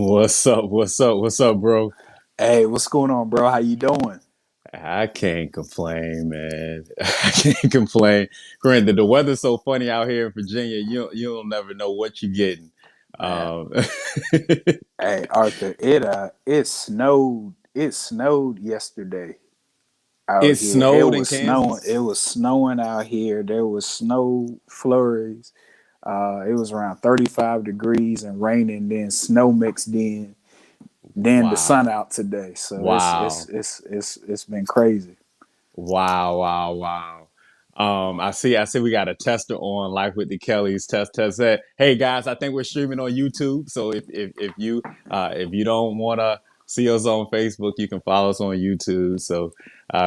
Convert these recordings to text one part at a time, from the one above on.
What's up? What's up? What's up, bro? Hey, what's going on, bro? How you doing? I can't complain, man. I can't complain. Granted, the weather's so funny out here in Virginia. You'll never know what you're getting. Man, Um, hey Arthur, it snowed yesterday out it here. It snowed in was snowing. It Kansas. was snowing out here. There was snow flurries. It was around 35 degrees and raining, then snow mixed in, then the sun Wow, out today. So wow, it's been crazy. wow. I see. We got a tester on Life with the Kellys. Test that. Hey guys, I think we're streaming on YouTube. So if you don't want to see us on Facebook, you can follow us on YouTube. So,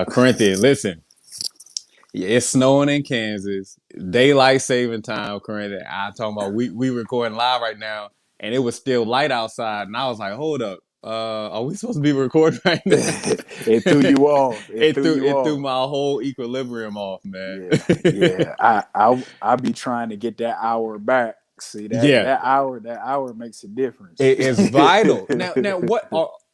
Corinthian, listen. Yeah, it's snowing in Kansas. Daylight saving time, Corinthian. I talking about we recording live right now, and it was still light outside, and I was like, hold up. Are we supposed to be recording right now? It threw you off. It threw you It threw off. my whole equilibrium off, man. Yeah, yeah. I be trying to get that hour back. See that Yeah, that hour makes a difference. it's vital. Now,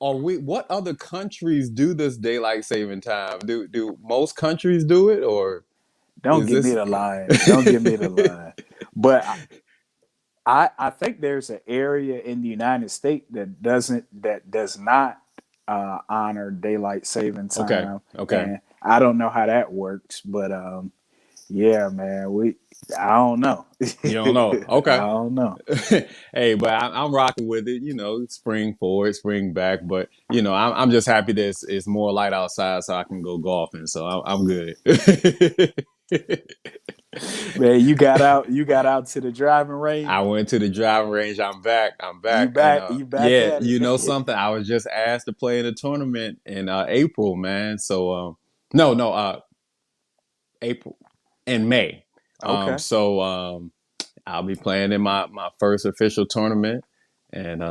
are we? What other countries do this daylight saving time? Do most countries do it, or Don't is give me this? the line. Don't give me the line. But I think there's an area in the United States that does not honor daylight saving Okay, time, okay. and I don't know how that works. But yeah, man, we I don't know. You don't know. I Okay. don't know. Hey, but I'm rocking with it. Spring forward, spring back. But I'm just happy that it's more light outside, so I can go golfing. So I'm good. Man, you got out to the driving range. I went to the driving range. I'm back. I'm You back. And back you back yeah, at you know it. something. I was just asked to play in a tournament in April, man. So no, April in May. Okay. I'll be playing in my first official tournament, and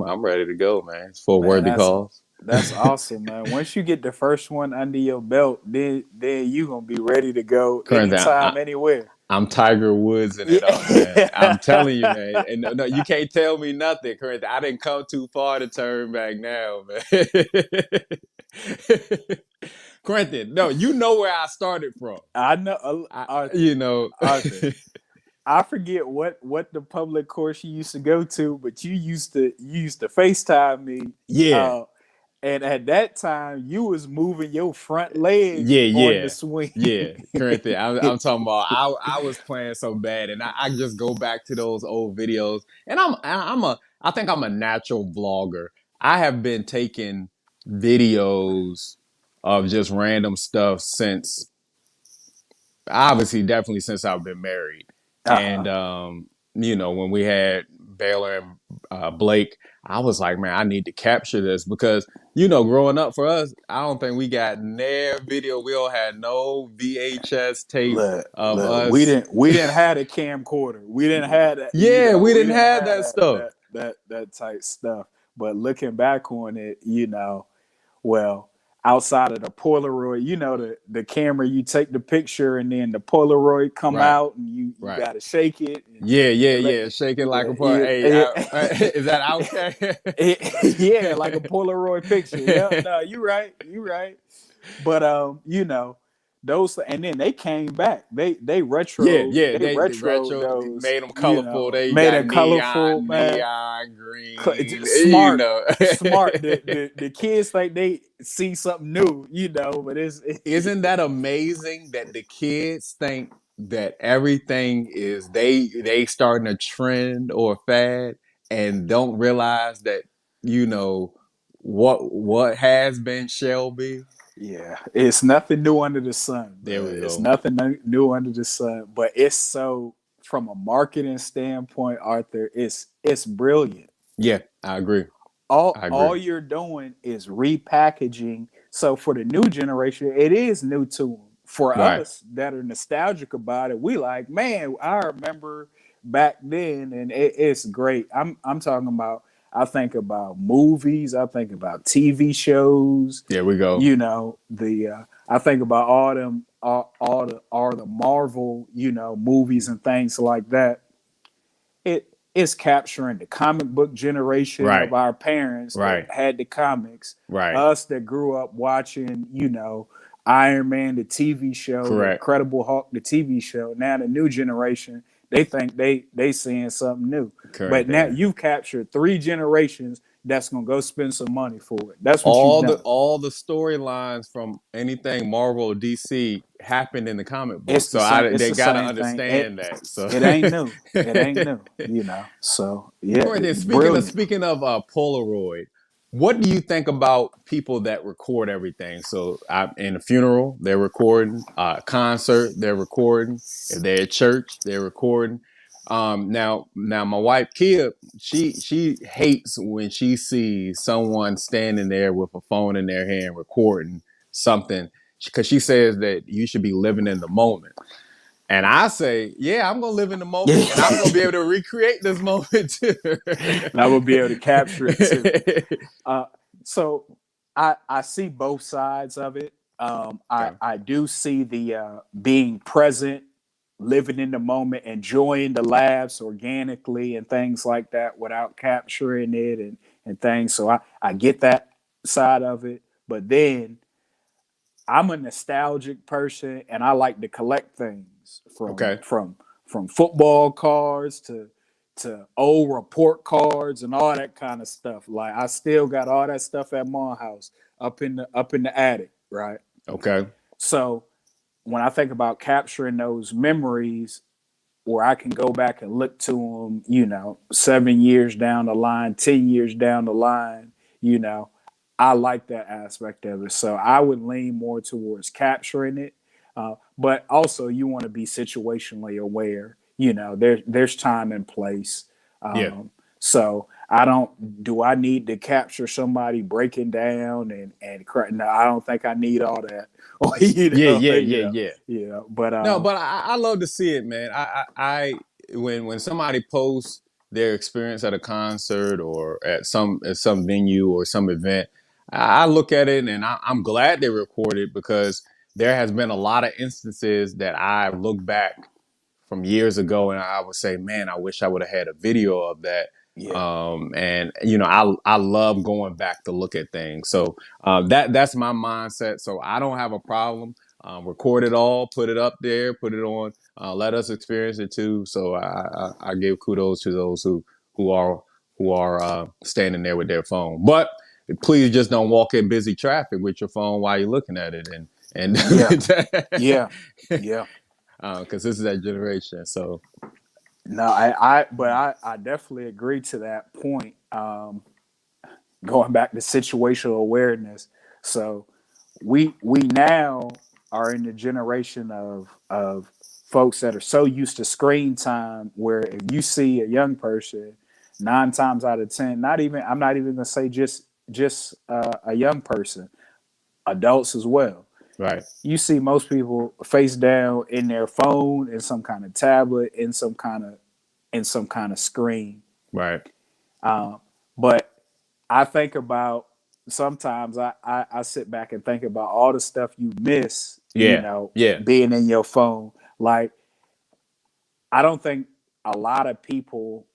I'm ready to go, man. It's for a Man, worthy that's cause. that's awesome, man. Once you get the first one under your belt, then you gonna be ready to go Currently, anytime, anywhere. I'm Tiger Woods in it up, man. I'm Yeah. telling you, man. And no, you can't tell me nothing, currently. I didn't come too far to turn back now, man. Corinthian, no, you know where I started from. I know, I, Arthur. you know, Arthur. I forget what the public course you used to go to, but you used to FaceTime me. yeah, Uh, and at that time, you was moving your front leg yeah, on the yeah, swing. yeah. Corinthian, I'm talking about. I was playing so bad, and I just go back to those old videos, and I think I'm a natural vlogger. I have been taking videos of just random stuff since obviously definitely since I've been married. And Uh-huh. when we had Baylor and Blake, I was like, man, I need to capture this because growing up for us, I don't think we got near video. We all had no VHS tape of Look, we us. didn't we didn't have a camcorder. We didn't have that, Yeah, we we didn't didn't have have that that stuff. that type stuff. But looking back on it, well, outside of the Polaroid, the camera, you take the picture and then the Polaroid come Right, out and you right. gotta shake it Yeah, and let yeah. Shaking like yeah, a part. Hey, is that okay? yeah, like a Polaroid picture. Yep, no, you right. But those, and then they came back. They Yeah, retro yeah, they they retro retro those, made them colorful. They made got it colorful, man. neon green. It's smart, Isn't smart. The kids think they see something new, but it's that amazing that the kids think that everything is they starting a trend or fad and don't realize that you know what has been shall be. yeah, it's nothing new under the sun, There bro. we It's go. nothing new under the sun. But it's so, from a marketing standpoint, Arthur, it's brilliant. Yeah, I agree. I All agree. you're doing is repackaging. So for the new generation, it is new to them. For Right. us that are nostalgic about it, we like, man, I remember back then, and it's great. I'm talking about. I think about movies. I think about TV shows. There we go. I think about all them, all the Marvel, movies and things like that. it's capturing the comic book generation of Right. our parents that Right. had the comics, Right. us that grew up watching, Iron Man, the TV show, the Correct. Incredible Hulk, the TV show. Now the new generation, they think they seeing something new. But Correct. now Yeah. you've captured three generations that's gonna go spend some money for it. That's what you've done. All the storylines from anything Marvel or DC happened in the comic book, It's the so same. It's they the got to same thing. It understand that. So, it ain't new. It ain't new. So yeah, Corinthian, brilliant. speaking of Polaroid, what do you think about people that record everything? So, in a funeral, they're recording. Concert, they're recording. If they're at church, they're recording. Now, my wife Kia, she hates when she sees someone standing there with a phone in their hand recording something because she says that you should be living in the moment. And I say, yeah, I'm gonna live in the moment, and I'm gonna be able to recreate this moment too. And I will be able to capture it too. So I see both sides of it. Okay. I do see the being present, living in the moment, enjoying the laughs organically and things like that without capturing it and things. So I get that side of it. But then I'm a nostalgic person and I like to collect things Okay. from football cards to old report cards and all that kind of stuff. Like I still got all that stuff at my house up in the attic, right? Okay. So when I think about capturing those memories where I can go back and look to them, 7 years down the line, 10 years down the line, you know, I like that aspect of it. So I would lean more towards capturing it. But also you want to be situationally aware. There's time and place. Yeah. So do I need to capture somebody breaking down and cry? No, I don't think I need all that. Yeah. Yeah. Yeah. Yeah. But No, but I love to see it, man. When somebody posts their experience at a concert or at some venue or some event, I look at it and I'm glad they recorded because there has been a lot of instances that I look back from years ago and I would say, man, I wish I would have had a video of that. yeah, And I love going back to look at things. So that's my mindset. So I don't have a problem. Record it all, put it up there, put it on, let us experience it too. So I give kudos to those who are standing there with their phone. But please just don't walk in busy traffic with your phone while you're looking at it and yeah, yeah, yeah. because this is that generation. So No, I definitely agree to that point. Going back to situational awareness. So we now are in the generation of folks that are so used to screen time where if you see a young person, 9 times out of 10, I'm not even gonna say just a young person, adults as well. right, You see most people face down in their phone, in some kind of tablet, in some kind of screen. right, But I think about sometimes I sit back and think about all the stuff you miss, yeah, yeah, being in your phone. Like I don't think a lot of people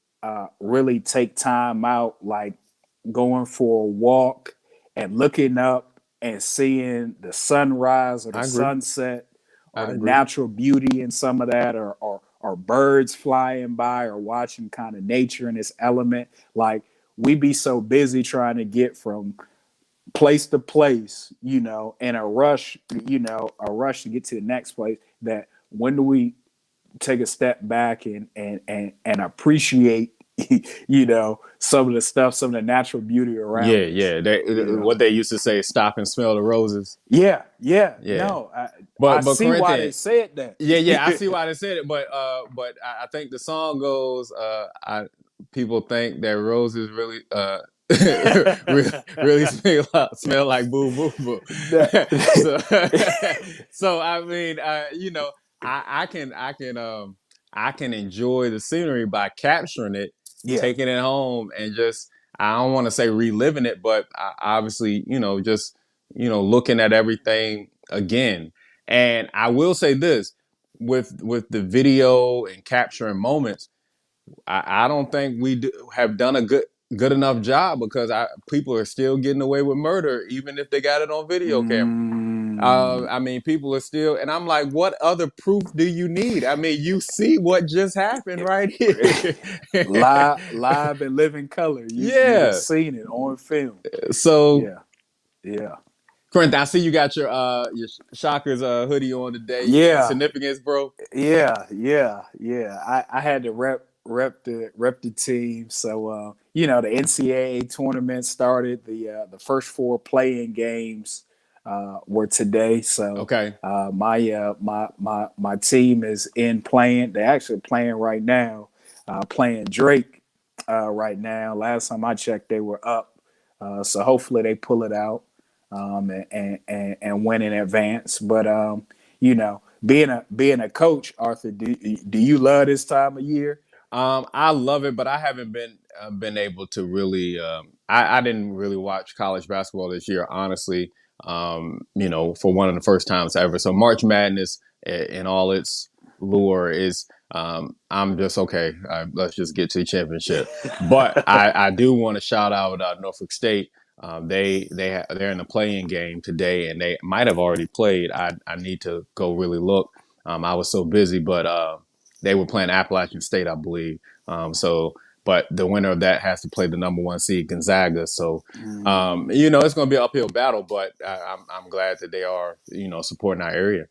really take time out, like going for a walk and looking up and seeing the sunrise or the I agree, sunset or I the agree. natural beauty in some of that or birds flying by or watching kind of nature in its element. Like we be so busy trying to get from place to place, in a rush to get to the next place that when do we take a step back and appreciate some of the stuff, some of the natural beauty Yeah, around us. yeah. you know What they used to say, stop and smell the roses. yeah, Yeah, no, I but see why Corinthian, they said that. yeah, yeah. I see why they said it, but I think the song goes, people think that roses really really smell like boo boo boo. So so I mean, I can enjoy the scenery by capturing it, Yeah, taking it home, and just I don't want to say reliving it, but obviously, just looking at everything again. And I will say this with the video and capturing moments. I don't think have done a good enough job because people are still getting away with murder even if they got it on video camera. Mm. I mean, people are still, and I'm like, what other proof do you need? I mean, you see what just happened right here. Live and living color. You Yeah. just seen it on film. So, Yeah, yeah, Corinth, I see you got your Shockers hoodie on today. Any yeah, significance, bro? yeah. I had to rep the team. So the NCAA tournament started. The first four playing games were today. So Okay. my team is in playing. They're actually playing right now. Playing Drake right now. Last time I checked, they were up. So hopefully they pull it out and win in advance. But being a coach, Arthur, do you love this time of year? I love it, but I haven't been able to really. I didn't really watch college basketball this year, honestly. For one of the first times ever. So March Madness in all its lure is. I'm just okay. Let's just get to the championship. But I do want to shout out Norfolk State. They're in the playing game today, and they might have already played. I need to go really look. I was so busy, but they were playing Appalachian State, I believe. But the winner of that has to play the number one seed Gonzaga. So, Mm, it's going to be an uphill battle, but I'm glad that they are, supporting our area.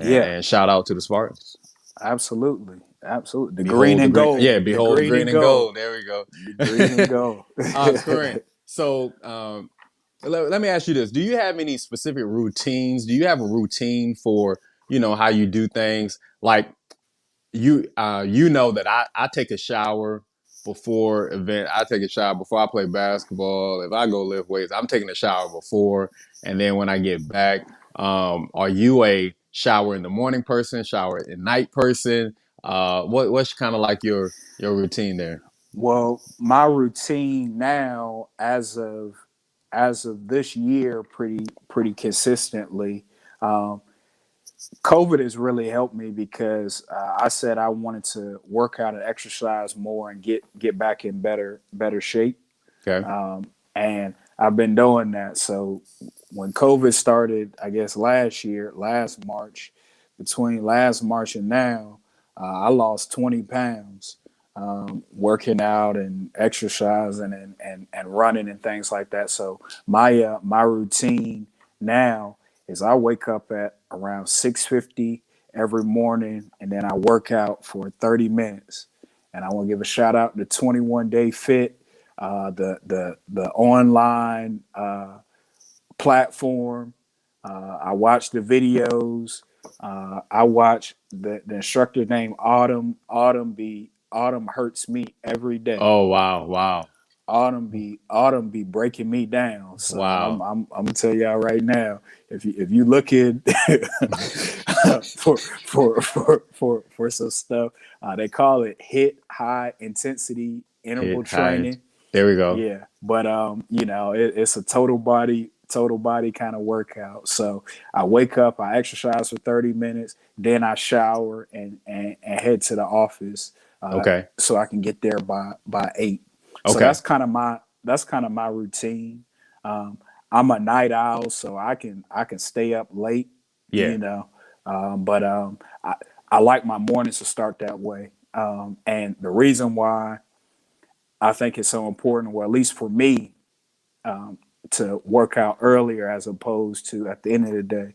yeah, And shout out to the Spartans. absolutely. The green Behold the and green. gold, Yeah, the behold the green green and and gold, gold. There we go. the green and gold. Corinne. So, let me ask you this: do you have any specific routines? Do you have a routine for how you do things? Like you know that I take a shower before event. I take a shower before I play basketball. If I go lift weights, I'm taking a shower before, and then when I get back, are you a shower in the morning person, shower at night person? What's kind of like your routine there? Well, my routine now, as of this year, pretty consistently. Um, COVID has really helped me because I said I wanted to work out and exercise more and get back in better shape. Okay. And I've been doing that. So when COVID started, I guess last March, between last March and now, I lost 20 pounds working out and exercising and running and things like that. So my routine now is I wake up at around 6:50 every morning, and then I work out for 30 minutes. And I want to give a shout out to 21 Day Fit, the online platform. I watch the videos. I watch the instructor named Autumn. Autumn hurts me every day. Oh wow, wow, Autumn be breaking me down. So I'm wow. I'm gonna tell y'all right now, if you looking for some stuff, they call it hit high intensity interval Hit high. training. There we go. Yeah, but it's a total body kind of workout. So I wake up, I exercise for 30 minutes, then I shower and head to the office Okay. so I can get there by 8. So Okay. that's kind of my routine. Um, I'm a night owl, so I can stay up late, Yeah. you know. But I like my mornings to start that way. And the reason why I think it's so important, well, at least for me, um, to work out earlier as opposed to at the end of the day.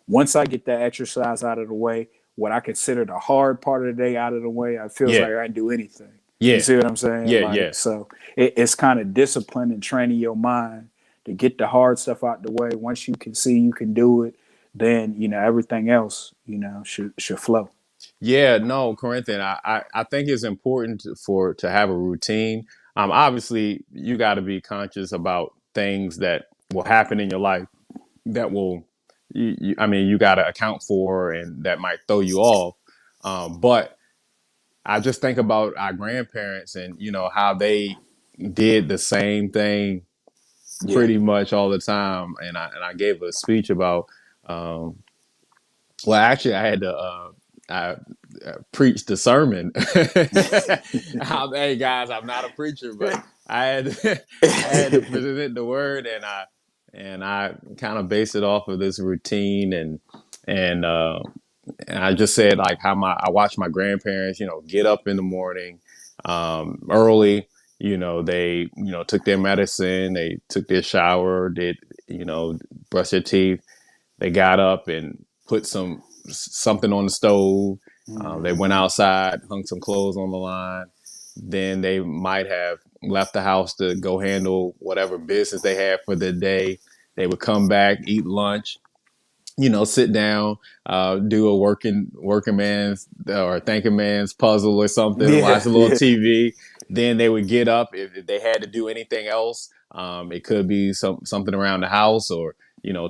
Once I get that exercise out of the way, what I consider the hard part of the day out of the way, it feels Yeah. like I didn't do anything. You Yeah. see what I'm saying? Yeah. Yeah. Like, so it's kind of discipline and training your mind to get the hard stuff out the way. Once you can see you can do it, then everything else should flow. Yeah, no, Corinthian. I think it's important to have a routine. Obviously, you got to be conscious about things that will happen in your life that will, I mean, you got to account for, and that might throw you off. But I just think about our grandparents and how they did the same thing Yeah. pretty much all the time. And I gave a speech about. Um, well, actually, I had to. preached the sermon. Hey guys, I'm not a preacher, but I had I had to present the word, and I kind of base it off of this routine, and and I just said like how I watched my grandparents, get up in the morning early. They took their medicine, they took their shower, did brush their teeth. They got up and put something on the stove. They went outside, hung some clothes on the line. Then they might have left the house to go handle whatever business they had for the day. They would come back, eat lunch, sit down, do a working man's or thinking man's puzzle or something, watch a little yeah, TV. Then they would get up if they had to do anything else. It could be something around the house or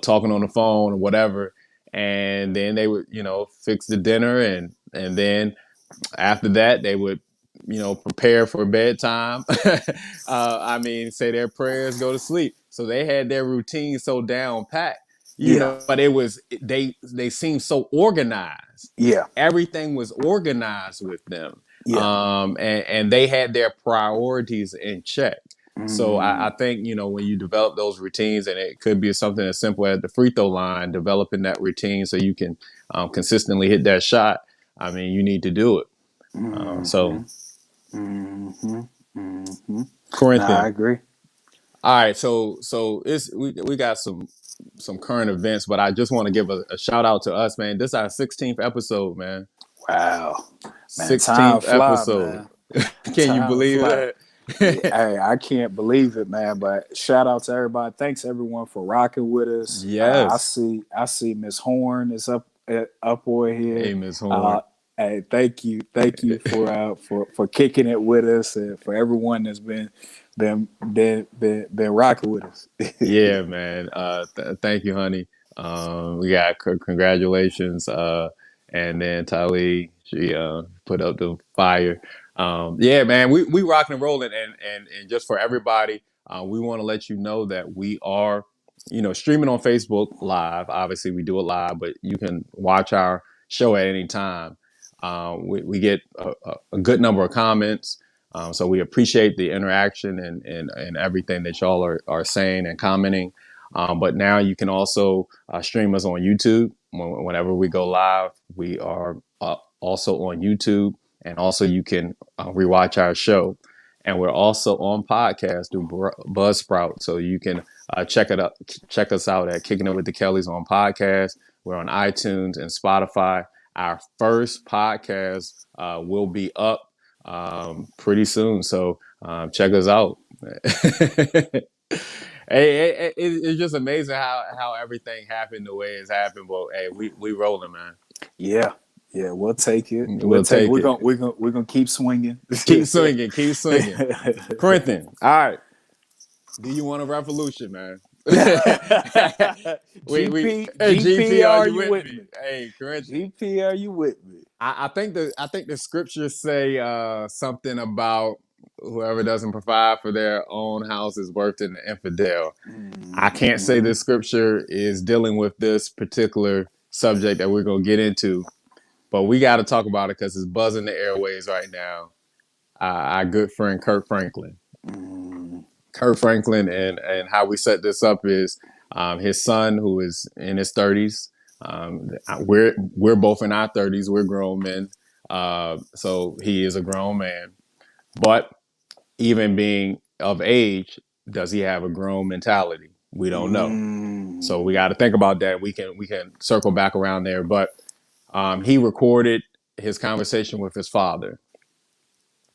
talking on the phone or whatever. And then they would fix the dinner, and then after that they would prepare for bedtime. Say their prayers, go to sleep. So they had their routine so down packed, yeah, but it was they seemed so organized. yeah, Everything was organized with them. yeah. And they had their priorities in check. So I think when you develop those routines, and it could be something as simple as the free throw line, developing that routine so you can consistently hit that shot. You need to do it. So Nah, I Corinthian. agree. All right, so we got some current events, but I just want to give a shout out to us, man. This is our 16th episode, man. Wow, man, time 16th fly, episode. man. Can you Time believe fly. that? Hey, I can't believe it, man. But shout out to everybody. Thanks everyone for rocking with us. Yes. I see Miss Horn is up over here. Hey, Miss Uh, Horn. hey, thank you for kicking it with us, and for everyone that's been rocking with us. Yeah, man. Thank you, honey. We got congratulations. And then Tali, she put up the fire. Yeah, man. We rocking and rolling, and just for everybody, we want to let you know that we are, streaming on Facebook Live. Obviously, we do it live, but you can watch our show at any time. We get a good number of comments. So we appreciate the interaction and everything that y'all are saying and commenting. But now you can also stream us on YouTube. Whenever we go live, we are also on YouTube, and also you can rewatch our show. And we're also on podcast through Buzzsprout, so you can check us out at Kicking It with the Kellys on podcast. We're on iTunes and Spotify. Our first podcast will be up pretty soon, so check us out. Hey, it's just amazing how everything happened the way it's happened. But hey, we rolling, man. Yeah, yeah, we'll take it. We'll take it. We're gonna keep swinging. Keep swinging, keep swinging. Corinthian, all right. Do you want a revolution, man? GP, are are you you with with me? me? Hey, Corinthian. GP, are you with me? I think the scriptures say something about whoever doesn't provide for their own house is worse than the infidel. I can't say this scripture is dealing with this particular subject that we're gonna get into, but we got to talk about it because it's buzzing the airways right now. Our good friend Kirk Franklin. Kirk Franklin, and how we set this up is his son, who is in his 30s. We're both in our 30s. We're grown men, so he is a grown man. But even being of age, does he have a grown mentality? We don't know. So we got to think about that. We can circle back around there. But he recorded his conversation with his father.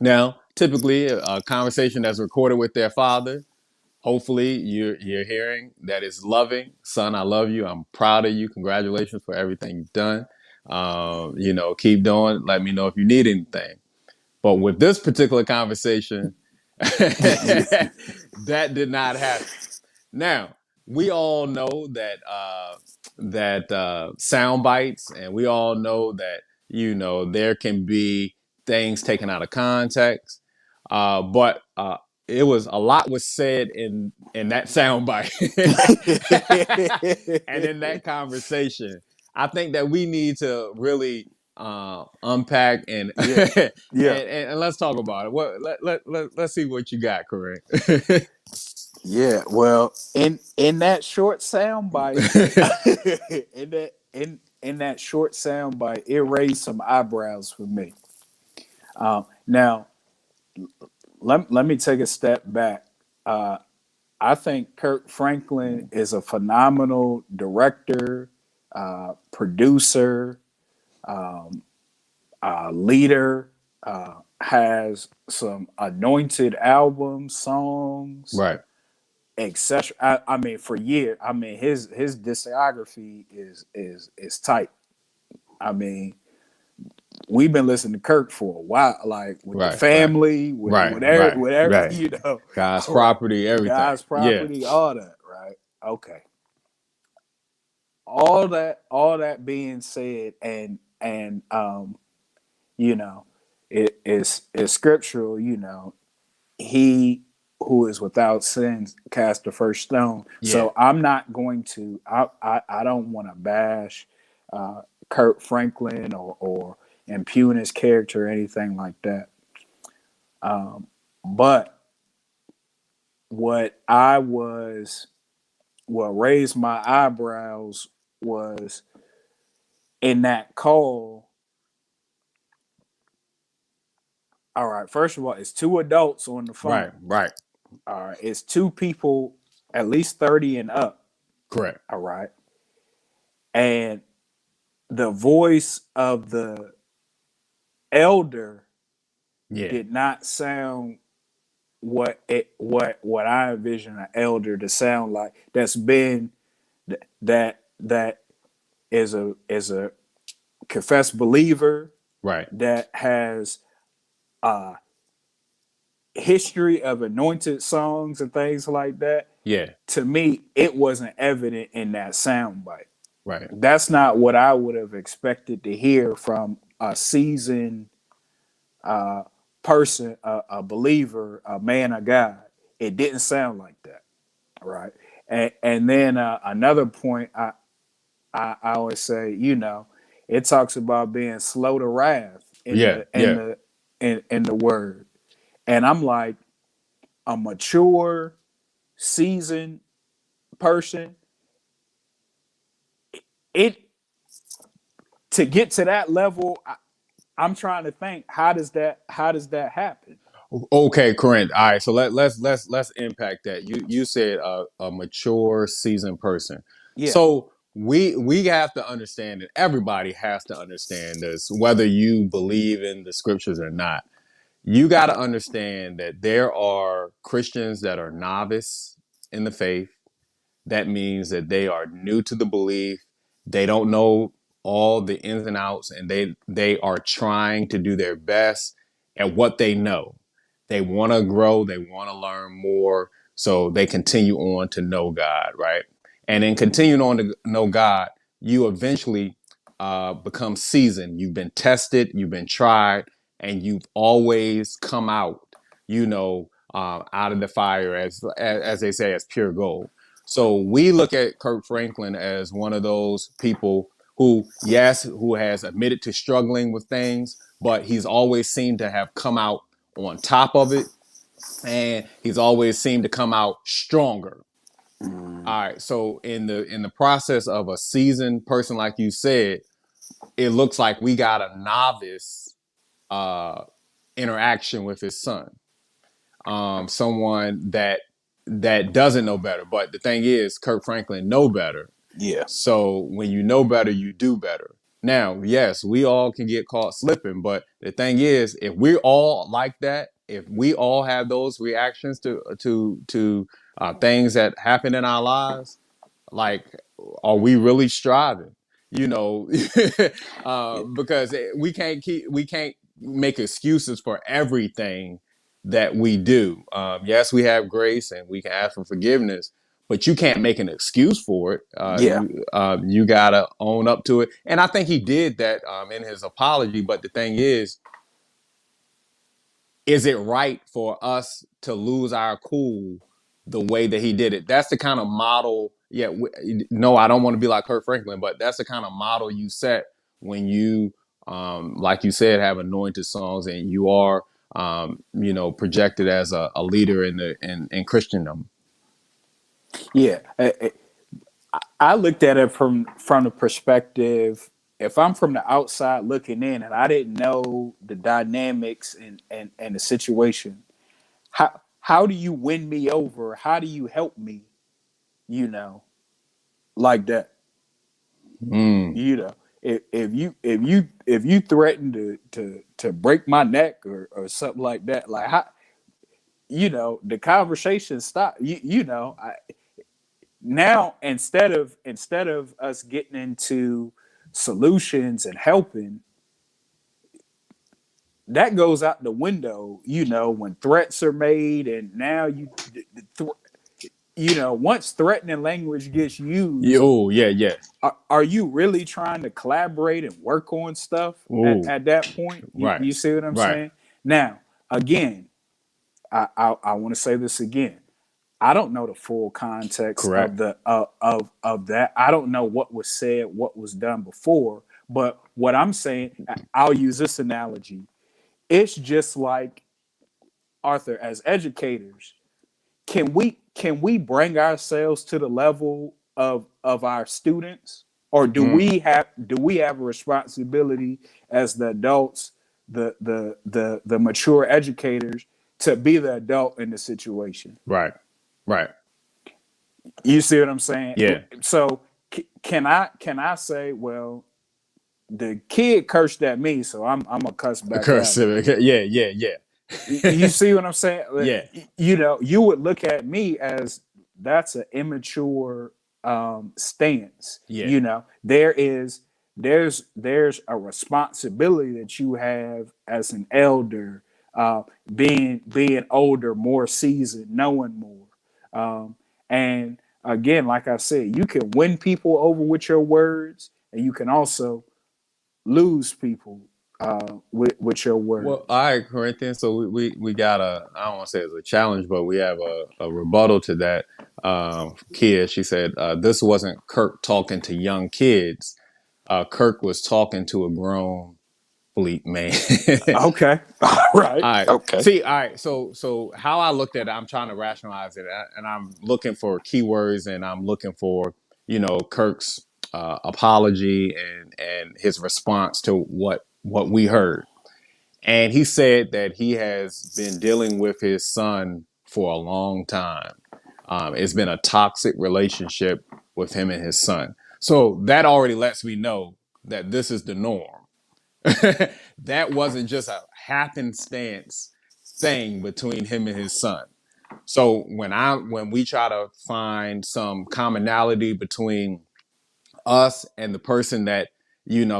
Now, typically, a conversation that's recorded with their father, hopefully you're hearing that is loving. Son, I love you. I'm proud of you. Congratulations for everything you've done. Keep doing. Let me know if you need anything. But with this particular conversation, that did not happen. Now, we all know that sound bites, and we all know that there can be things taken out of context. But it was a lot was said in that sound bite and in that conversation. I think that we need to really unpack and, Yeah, and yeah, and let's talk about it. What let's see what you got, correct? yeah. Well, in that short sound bite, in that short sound bite, it raised some eyebrows for me. Now, let me take a step back. I think Kirk Franklin is a phenomenal director, producer, leader. Has some anointed albums, songs, Right, etc. I mean, for years. I mean, his discography is tight. I mean, we've been listening to Kirk for a while, like with the right, right, family, with right, right, whatever right. God's all right, property, everything. God's Yeah, property, all that, right? Okay, all that being said, and you know, it is scriptural. You know, he who is without sin cast the first stone. yeah, So I'm not going to. I don't want to bash uh, Kurt Franklin or impugn his character or anything like that. But what I was, what raised my eyebrows was in that call. All right, first of all, it's two adults on the right, phone. right. All right, it's two people at least 30 and up. Correct. All right, and the voice of the elder Yeah, did not sound what I envision an elder to sound like. That's been that is a confessed believer right. that has a history of anointed songs and things like that. Yeah, To me, it wasn't evident in that soundbite. right, That's not what I would have expected to hear from a seasoned person, a believer, a man of God. It didn't sound like that, right? And then another point, I always say, you know, it talks about being slow to wrath yeah, yeah, in the word, and I'm like a mature, seasoned person. It to get to that level, I'm trying to think how does that happen? Okay, Corinne. All right, so let's impact that. You said a mature, seasoned person. Yeah, So we have to understand that everybody has to understand this, whether you believe in the scriptures or not. You got to understand that there are Christians that are novice in the faith. That means that they are new to the belief. They don't know all the ins and outs, and they are trying to do their best at what they know. They want to grow. They want to learn more, so they continue on to know God, right? And in continuing on to know God, you eventually become seasoned. You've been tested. You've been tried, and you've always come out. Out of the fire as they say, as pure gold. So we look at Kirk Franklin as one of those people who, yes, who has admitted to struggling with things, but he's always seemed to have come out on top of it, and he's always seemed to come out stronger. All right. So in the process of a seasoned person, like you said, it looks like we got a novice uh, interaction with his son, someone that doesn't know better. But the thing is, Kirk Franklin know better. yeah, So when you know better, you do better. Now, yes, we all can get caught slipping, but the thing is, if we're all like that, if we all have those reactions to things that happen in our lives, like, are we really striving? You know, yeah, because we can't make excuses for everything that we do. Yes, we have grace and we can ask for forgiveness, but you can't make an excuse for it. yeah, You gotta own up to it, and I think he did that in his apology. But the thing is it right for us to lose our cool the way that he did it? That's the kind of model. No, I don't want to be like Kurt Franklin, but that's the kind of model you set when you like you said, have anointed songs, and you are, projected as a leader in Christendom. Yeah, I looked at it from the perspective. If I'm from the outside looking in, and I didn't know the dynamics and the situation, how do you win me over? How do you help me? You know, like that. Mm. You know, if you threaten to break my neck or something like that, like how, the conversation stop. Now instead of us getting into solutions and helping, that goes out the window. When threats are made, and now once threatening language gets used, Oh, yeah, yeah. are you really trying to collaborate and work on stuff Ooh, at that point? you, right, you see what I'm right. saying? Now, again, I want to say this again. I don't know the full context of Correct. the of that. I don't know what was said, what was done before. But what I'm saying, I'll use this analogy. It's just like, Arthur, as educators, can we bring ourselves to the level of our students, or Mm, do we have a responsibility as the adults, the mature educators, to be the adult in the situation? right, right. You see what I'm saying? Yeah. So can I say, well, the kid cursed at me, so I'm gonna cuss back Curse. at him? Yeah, yeah, You yeah. see what I'm saying? Yeah, You would look at me as, that's an immature stance. yeah. There's a responsibility that you have as an elder, being older, more seasoned, knowing more. And again, like I said, you can win people over with your words, and you can also lose people with your Well, words. all right, Corinthians. So we got I don't want to say it's a challenge, but we have a rebuttal to that. Kid, she said, this wasn't Kirk talking to young kids. Kirk was talking to a grown bleep man. Okay. All right. All right. Okay. See, all right. So how I looked at it, I'm trying to rationalize it, and I'm looking for keywords, and I'm looking for Kirk's apology and his response to what we heard. And he said that he has been dealing with his son for a long time. It's been a toxic relationship with him and his son. So that already lets me know that this is the norm. That wasn't just a happenstance thing between him and his son. So when we try to find some commonality between us and the person that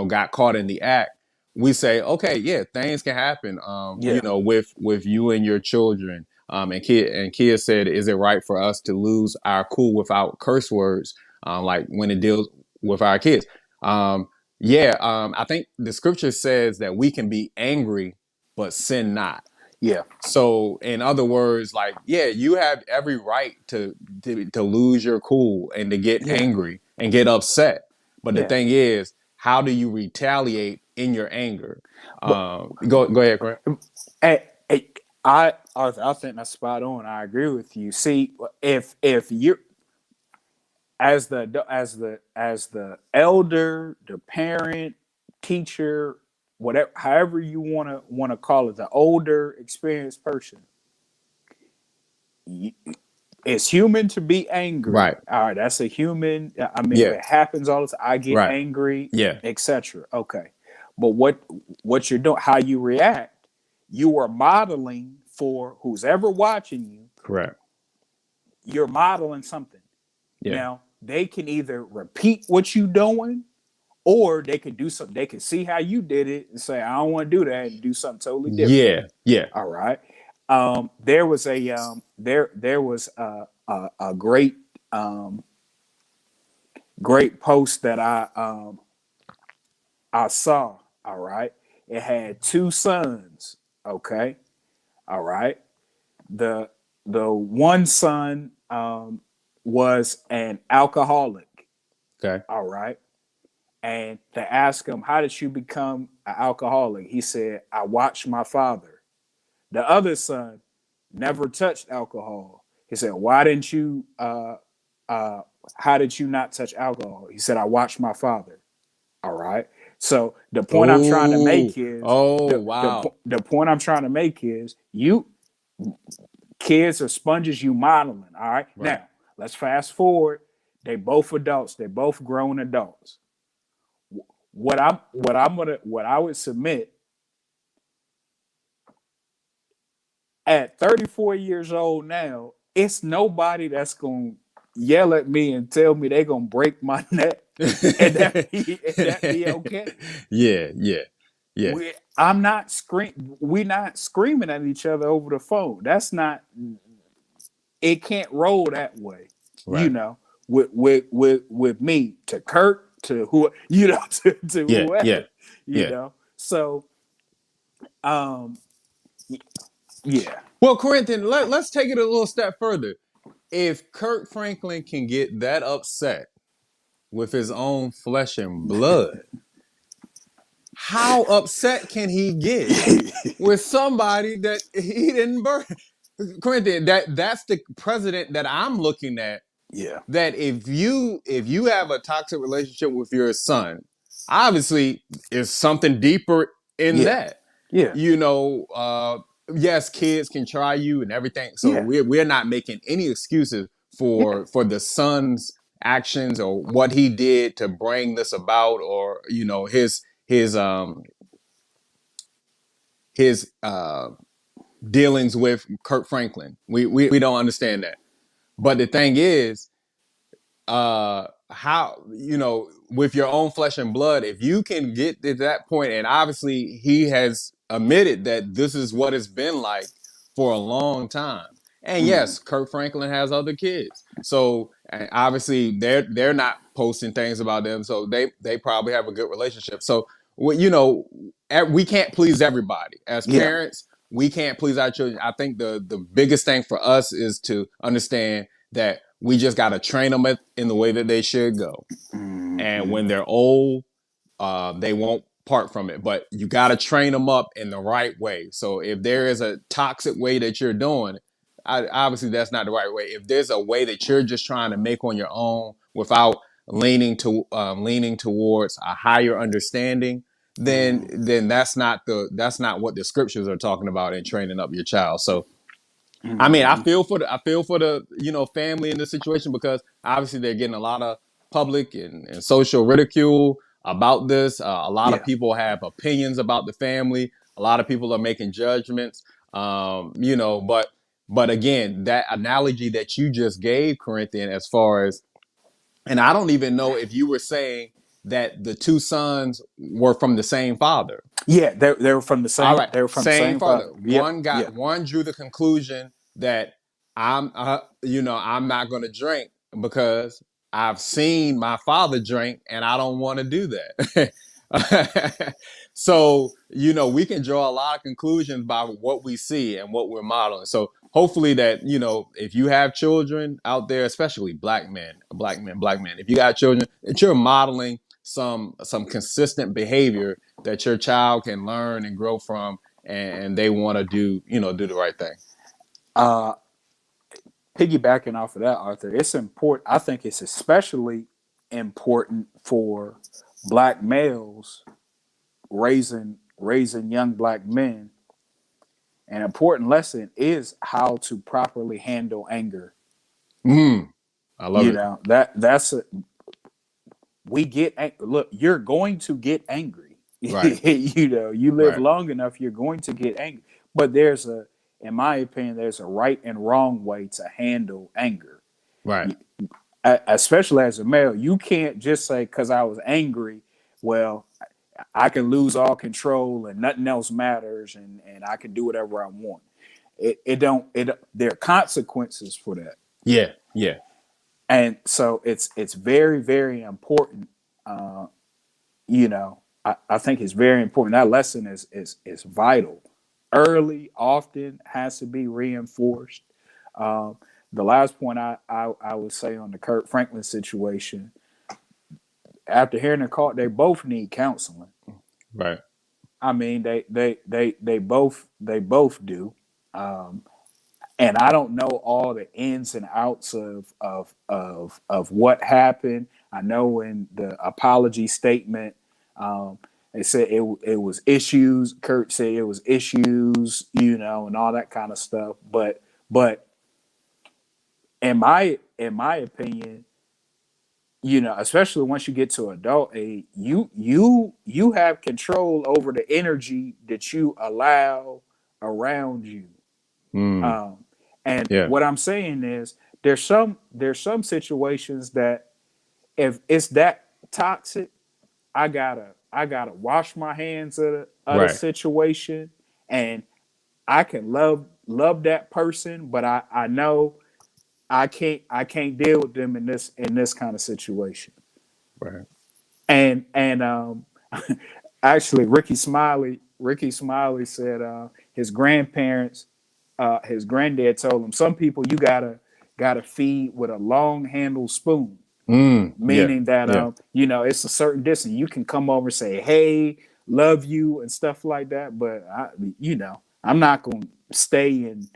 got caught in the act, we say, okay, yeah, things can happen, Yeah. with you and your children. And Kia said, is it right for us to lose our cool without curse words, like when it deals with our kids? Yeah, I think the scripture says that we can be angry but sin not. Yeah. So, in other words, like, yeah, you have every right to lose your cool and to get Yeah. angry and get upset. But the Yeah. thing is, how do you retaliate in your anger? But Go ahead, Grant. I, I think that's spot on. I agree with you. See, if you, as the elder, the parent, teacher, whatever, however you want to call it, the older, experienced person, it's human to be angry. Right. All right, that's a human. I mean, Yeah. it happens all the time. I get Right. angry, Yeah. etc. Okay, but what you're doing, how you react, you are modeling for who's ever watching you. Correct. You're modeling something. Yeah. Now they can either repeat what you doing, or they could do something. They can see how you did it and say, "I don't want to do that," and do something totally different. Yeah. Yeah. All right. There was a great great post that I saw. All right. It had two sons. Okay. All right. The the one son was an alcoholic. Okay. All right. And they asked him, "How did you become an alcoholic?" He said, "I watched my father." The other son never touched alcohol. He said, "Why didn't you? Uh, how did you not touch alcohol?" He said, "I watched my father." All right. So the point I'm trying to Oh, make is oh, wow. the point I'm trying to make is you kids are sponges. You modeling. All right. Right. Now let's fast forward. They both adults. They both grown adults. What I would submit at 34 years old now, it's nobody that's gonna yell at me and tell me they gonna break my neck and that be okay. Yeah, yeah, yeah. I'm not we not screaming at each other over the phone. That's not, it can't roll that way, you Right. know, with me to Kurt to who, you know, to Yeah, yeah, whoever, you yeah. know. So um yeah. Well, Corinthian, let's take it a little step further. If Kirk Franklin can get that upset with his own flesh and blood, how upset can he get with somebody that he didn't burn? Corinthian, that's the president that I'm looking at. Yeah. That if you have a toxic relationship with your son, obviously is something deeper in Yeah. that. Yeah. You know, yes, kids can try you and everything. So Yeah. we're not making any excuses Yeah. for the son's actions or what he did to bring this about, or his dealings with Kirk Franklin. We don't understand that. But the thing is, how, with your own flesh and blood, if you can get to that point, and obviously he has admitted that this is what it's been like for a long time. And Mm. yes, Kirk Franklin has other kids, so and obviously they're not posting things about them, so they probably have a good relationship. So we can't please everybody as Yeah. parents. We can't please our children. I think the biggest thing for us is to understand that we just got to train them in the way that they should go. And Mm-hmm. when they're old, they won't part from it. But you got to train them up in the right way. So if there is a toxic way that you're doing, obviously that's not the right way. If there's a way that you're just trying to make on your own without leaning towards a higher understanding, then that's not what the scriptures are talking about in training up your child. So I mean, Mm-hmm. I feel for the family in this situation, because obviously they're getting a lot of public and social ridicule about this. A lot of Yeah. people have opinions about the family. A lot of people are making judgments. But again, that analogy that you just gave, Corinthian, as far as, and I don't even know if you were saying that the two sons were from the same father. Yeah. They were from the All same. right, They were from the same same father. father. Yep. Yeah. One drew the conclusion that I'm not going to drink because I've seen my father drink and I don't want to do that. So we can draw a lot of conclusions by what we see and what we're modeling. So hopefully that if you have children out there, especially black men, if you got children, that you're modeling some consistent behavior that your child can learn and grow from, and they want to do the right thing. Uh, Piggybacking off of that, Arthur, it's important. I think it's especially important for black males raising young black men. An important lesson is how to properly handle anger. Mm, I love You it. know that's a, we get look. You're going to get angry. Right, You know, you live right, long enough, you're going to get angry. But in my opinion, there's a right and wrong way to handle anger. right, Especially as a male, you can't just say because I was angry, well, I can lose all control and nothing else matters, and I can do whatever I want. It don't it There are consequences for that, yeah, yeah, and so it's very very important. Uh, I think it's very important. That lesson is vital. Early, often has to be reinforced. Um, the last point I would say on the Kurt Franklin situation, after hearing the call, they both need counseling. Right. I mean, they both do. Um, and I don't know all the ins and outs of what happened. I know in the apology statement, um, they said it was issues. Kurt said it was issues, and all that kind of stuff. But in my opinion, especially once you get to adult age, you have control over the energy that you allow around you. Mm. Um, and Yeah. what I'm saying is there's some situations that if it's that toxic, I gotta wash my hands of the Right. situation, and I can love that person, but I know I can't deal with them in this kind of situation. Right. And actually Ricky Smiley said his grandparents his granddad told him some people you gotta feed with a long handled spoon, Mm. Yeah. meaning that Yeah. it's a certain distance. You can come over and say, hey, love you and stuff like that, but I'm not gonna stay and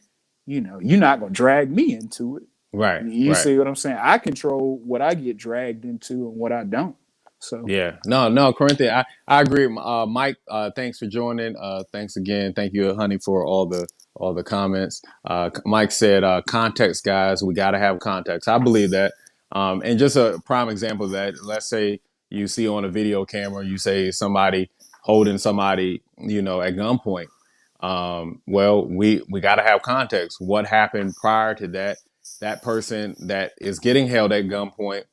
you're not gonna drag me into it. Right. You Right. see what I'm saying? I control what I get dragged into and what I don't. So Yeah. No, no, Corinthian, I agree. Mike, thanks for joining. Thanks again. Thank you, honey, for all the comments. Mike said, context, guys, we gotta have context. I believe that. And just a prime example of that, let's say you see on a video camera, you say somebody holding somebody, at gunpoint. Well, we gotta have context. What happened prior to that? That person that is getting held at gunpoint,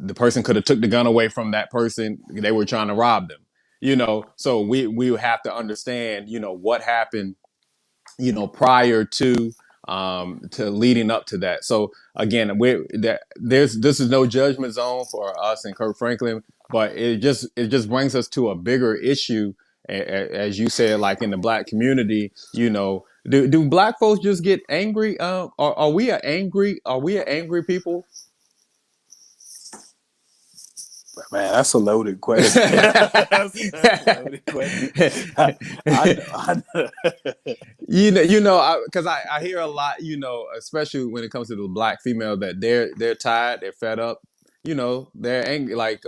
the person could have took the gun away from that person. They were trying to rob them, so we have to understand, what happened, prior to leading up to that. So again, this is no judgment zone for us and Kirk Franklin, but it just brings us to a bigger issue. As you said, like in the black community, do black folks just get angry? Are we an angry people? man, that's a loaded question. That's a loaded question. I know. Because I hear a lot, especially when it comes to the black female, that they're tired, they're fed up, they're angry, like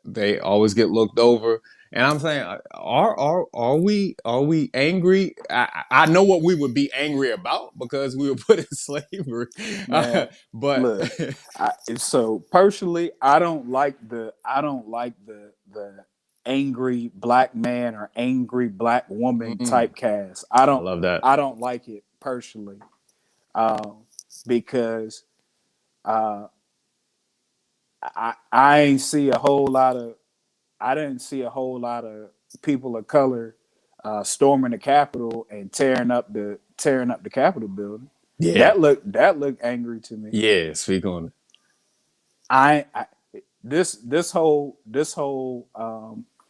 they always get looked over, and I'm saying, are we angry? I know what we would be angry about because we were put in slavery, Man, but look, so personally, I don't like the angry black man or angry black woman mm, type cast. I I don't love that. I don't like it personally, um, because uh, I ain't see a whole lot of I didn't see a whole lot of people of color storming the Capitol and tearing up the Capitol building. Yeah, That looked angry to me. yeah. Speak on it. I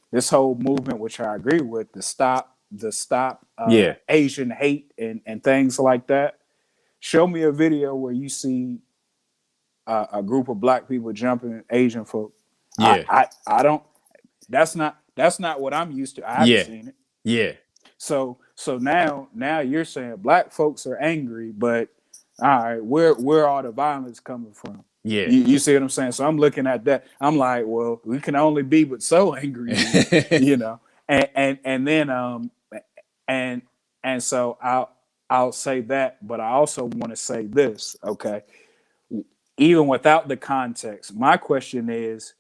this whole movement, which I agree with, the stop Yeah, Asian hate and things like that. Show me a video where you see a group of black people jumping Asian folk. I yeah, I don't. That's not what I'm used to. I haven't yeah, seen it. yeah, So now you're saying black folks are angry, but all right, where all the violence coming from? yeah. You see what I'm saying? So I'm looking at that. I'm like, well, we can only be but so angry, then, you know. And then and and so I'll say that, but I also want to say this, okay? Even without the context, my question is,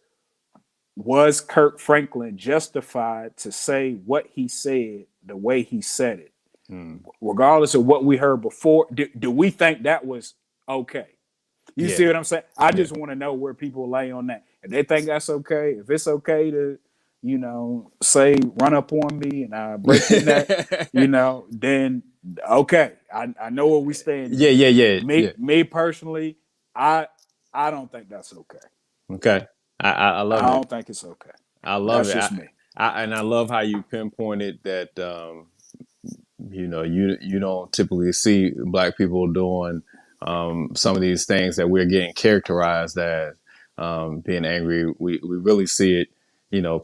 was Kirk Franklin justified to say what he said the way he said it? Mm, Regardless of what we heard before, do we think that was okay? You yeah, see what I'm saying? I yeah. just want to know where people lay on that. If they think that's okay, if it's okay to, say run up on me and I break your neck, then okay. I know where we stand Yeah, there. yeah, yeah, yeah. Me personally, I I don't think that's okay. Okay. I I love it. don't think it's okay. I love That's it. just me. And I love how you pinpointed that. You don't typically see black people doing some of these things that we're getting characterized as. being angry. We really see it.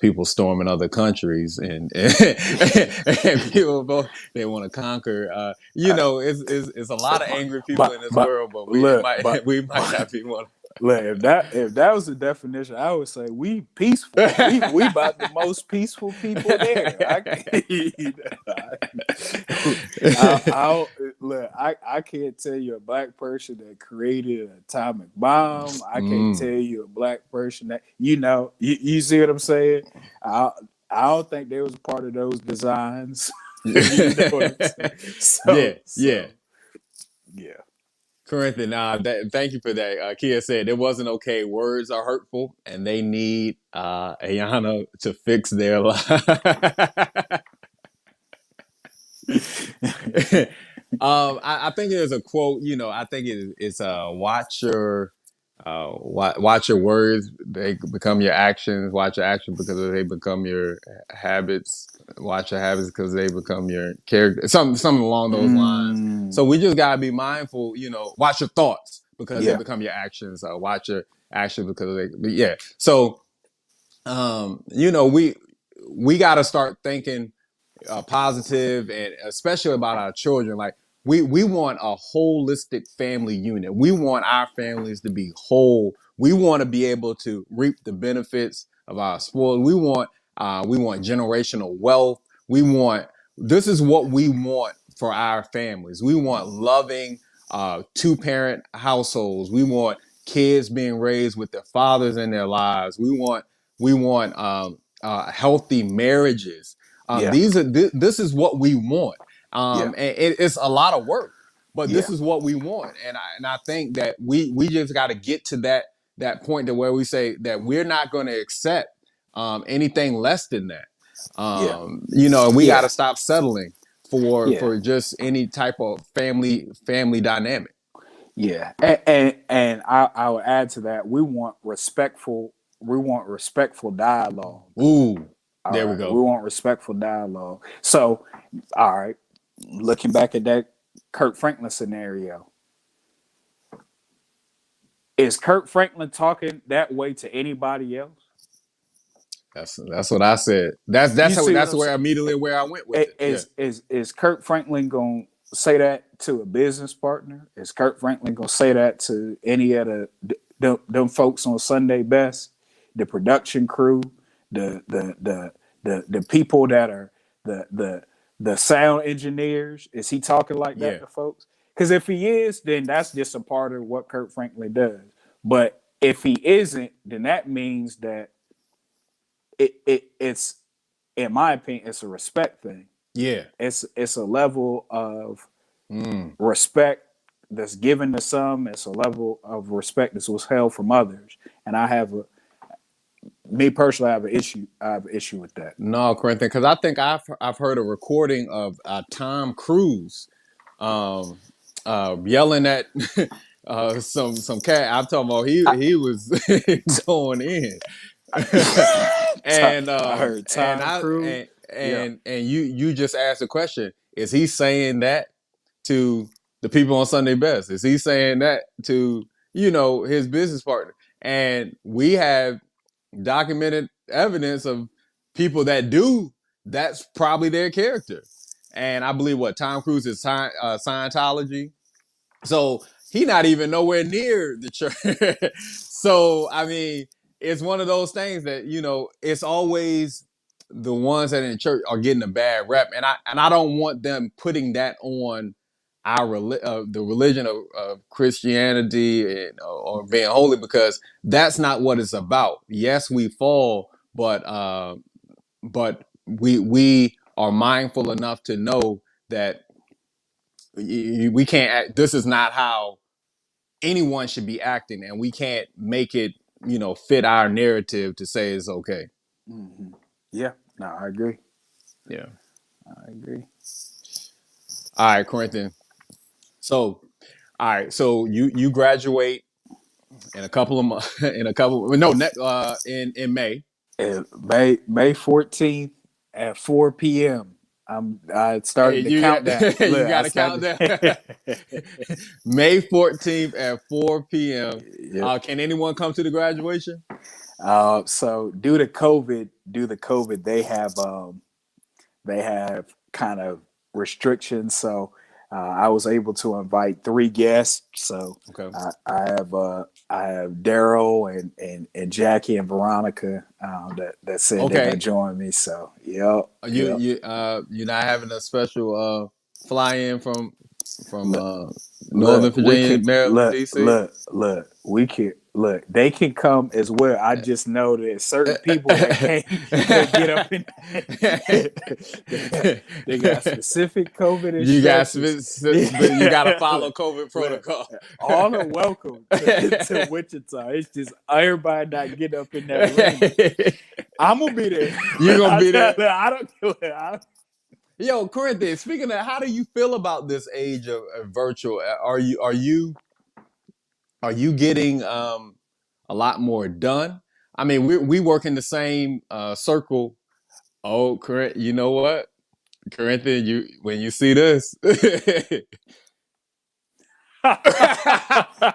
People storming other countries and people both they want to conquer. It's a lot of angry people in this but world, but look, but we might not be one. look, if that was the definition, I would say we peaceful. We about the most peaceful people there. I can't tell you a black person that created an atomic bomb. I can't tell you a black person that you see what I'm saying. I don't think they was a part of those designs. You know what I'm saying? Yeah. Corinthian, thank you for that. Kia said it wasn't okay. Words are hurtful, and they need Ayana to fix their life. I think there's a quote. I think it's watch your words. They become your actions. Watch your actions because they become your habits. Watch your habits because they become your character. Something along those lines. So we just gotta be mindful. Watch your thoughts because they become your actions. Watch your actions because they. So we got to start thinking positive, and especially about our children. Like we want a holistic family unit. We want our families to be whole. We want to be able to reap the benefits of our sport. We want generational wealth. This is what we want for our families. We want loving two-parent households. We want kids being raised with their fathers in their lives. We want healthy marriages. This is what we want. And it's a lot of work, but this is what we want. And I think that we just got to get to that point to where we say that we're not going to accept anything less than that. We got to stop settling for just any type of family dynamic. Yeah, and I would add to that. We want respectful dialogue. Ooh, there right. we go. We want respectful dialogue. So, all right, looking back at that Kirk Franklin scenario, is Kirk Franklin talking that way to anybody else? That's what I said. That's where immediately where I went with it. Is Kirk Franklin gonna say that to a business partner? Is Kirk Franklin gonna say that to any of them folks on Sunday Best, the production crew, the people that are the sound engineers? Is he talking like that to folks? Because if he is, then that's just a part of what Kirk Franklin does. But if he isn't, then that means that it's, in my opinion, it's a respect thing. Yeah, it's a level of respect that's given to some. It's a level of respect that was held from others, and me personally, I have an issue with that. No, Corinthian, because I think I've heard a recording of Tom Cruise yelling at some cat. I'm talking about he was going in. And I heard Tom Cruise. And you just asked the question: is he saying that to the people on Sunday Best? Is he saying that to his business partner? And we have documented evidence of people that do. That's probably their character. And I believe Tom Cruise is Scientology, so he not even nowhere near the church. So I mean, it's one of those things that it's always the ones that in the church are getting a bad rep, and I don't want them putting that on the religion of Christianity or being holy, because that's not what it's about. Yes, we fall, but we are mindful enough to know that we can't act. This is not how anyone should be acting, and we can't make it fit our narrative to say it's okay. Mm-hmm. Yeah, no, I agree. Yeah, I agree. All right, Corinthian. So, all right, so you graduate in a couple of months. In May. May 14th at 4 p.m. I Hey, started the countdown. you Look, I got to count started. down. May 14th at 4 p.m. Yep. Can anyone come to the graduation? So due to COVID, they have kind of restrictions. So I was able to invite 3 guests. So Okay. I have Daryl and Jackie and Veronica that said they're gonna Okay. join me. So yep. You're not having a special fly in from Look, Northern we Virginia, can Maryland, DC. we can look. They can come as well. I just know that certain people that can't get up in. They got specific COVID You got instructions. but you got to follow look, COVID look, protocol. all are welcome to Wichita. It's just everybody not getting up in that ring. I'm gonna be there. You gonna be there? I don't care. Yo, Corinthian. Speaking of, how do you feel about this age of virtual? Are you getting a lot more done? I mean, we work in the same circle. Oh, correct. You know what, Corinthian? You when you see this,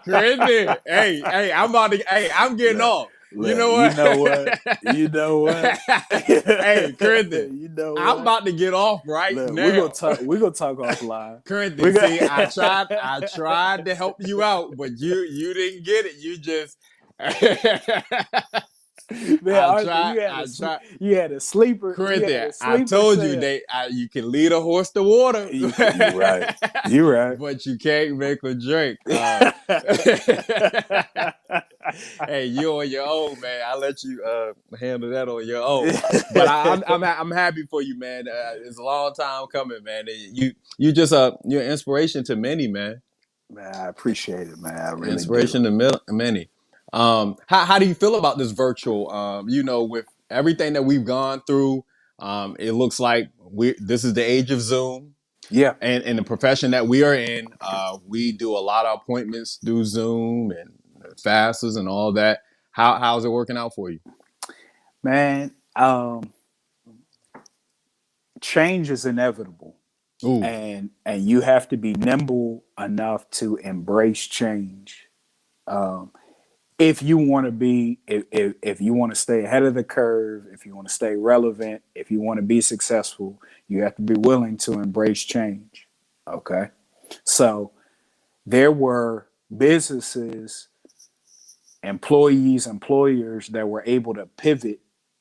Corinthian. Hey, I'm getting look, off. You look, know you what? know what? You know what? Hey, Corinthian. You know I'm what? about to get off right Look, now. we're gonna talk offline. We Corinthian, got see, I tried to help you out, but you didn't get it. You just man, Arthur, I tried. you had a sleeper, Corinthian, I sleeper told you cell. you can lead a horse to water, You're right. You're right. but you can't make a drink. Hey, you on your own, man. I let you handle that on your own. But I'm happy for you, man. It's a long time coming, man. You just you're an inspiration to many, man. Man, I appreciate it, man. I really do. Inspiration to many. How do you feel about this virtual? With everything that we've gone through, it looks like this is the age of Zoom. Yeah. And in the profession that we are in, we do a lot of appointments through Zoom and fasters and all that. How's it working out for you? Man, change is inevitable. Ooh, And you have to be nimble enough to embrace change. If you want to be if you want to stay ahead of the curve, if you want to stay relevant, if you want to be successful, you have to be willing to embrace change. Okay? So there were businesses, employees, employers that were able to pivot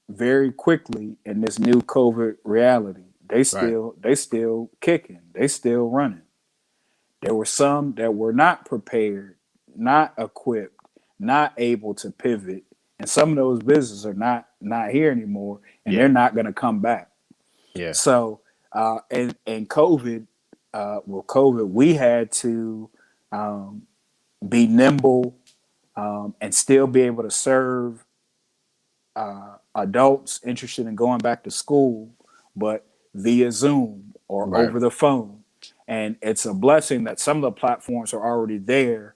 very quickly in this new COVID reality. right. They still kicking. They still running. There were some that were not prepared, not equipped, not able to pivot, and some of those businesses are not here anymore, and Yeah, they're not going to come back. yeah, So, and COVID, COVID, we had to be nimble and still be able to serve adults interested in going back to school, but via Zoom or right. over the phone. And it's a blessing that some of the platforms are already there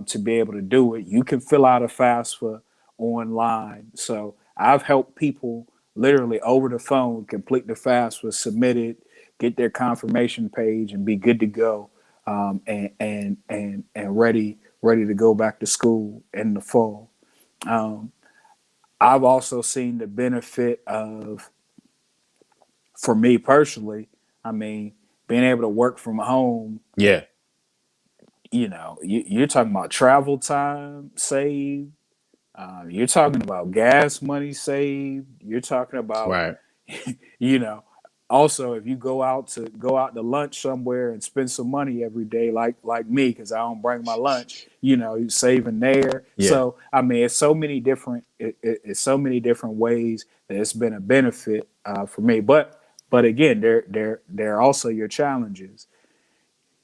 to be able to do it. You can fill out a FAFSA online. So I've helped people literally over the phone complete the FAFSA, submit it, get their confirmation page, and be good to go and ready to go back to school in the fall. Um, I've also seen the benefit of, for me personally, I mean, being able to work from home. Yeah, You're talking about travel time saved. You're talking about gas money saved. You're talking about, right. you know, also if you go out to lunch somewhere and spend some money every day, like me, because I don't bring my lunch. You're saving there. Yeah, So I mean, it's so many different ways that it's been a benefit for me. But again, there are also your challenges.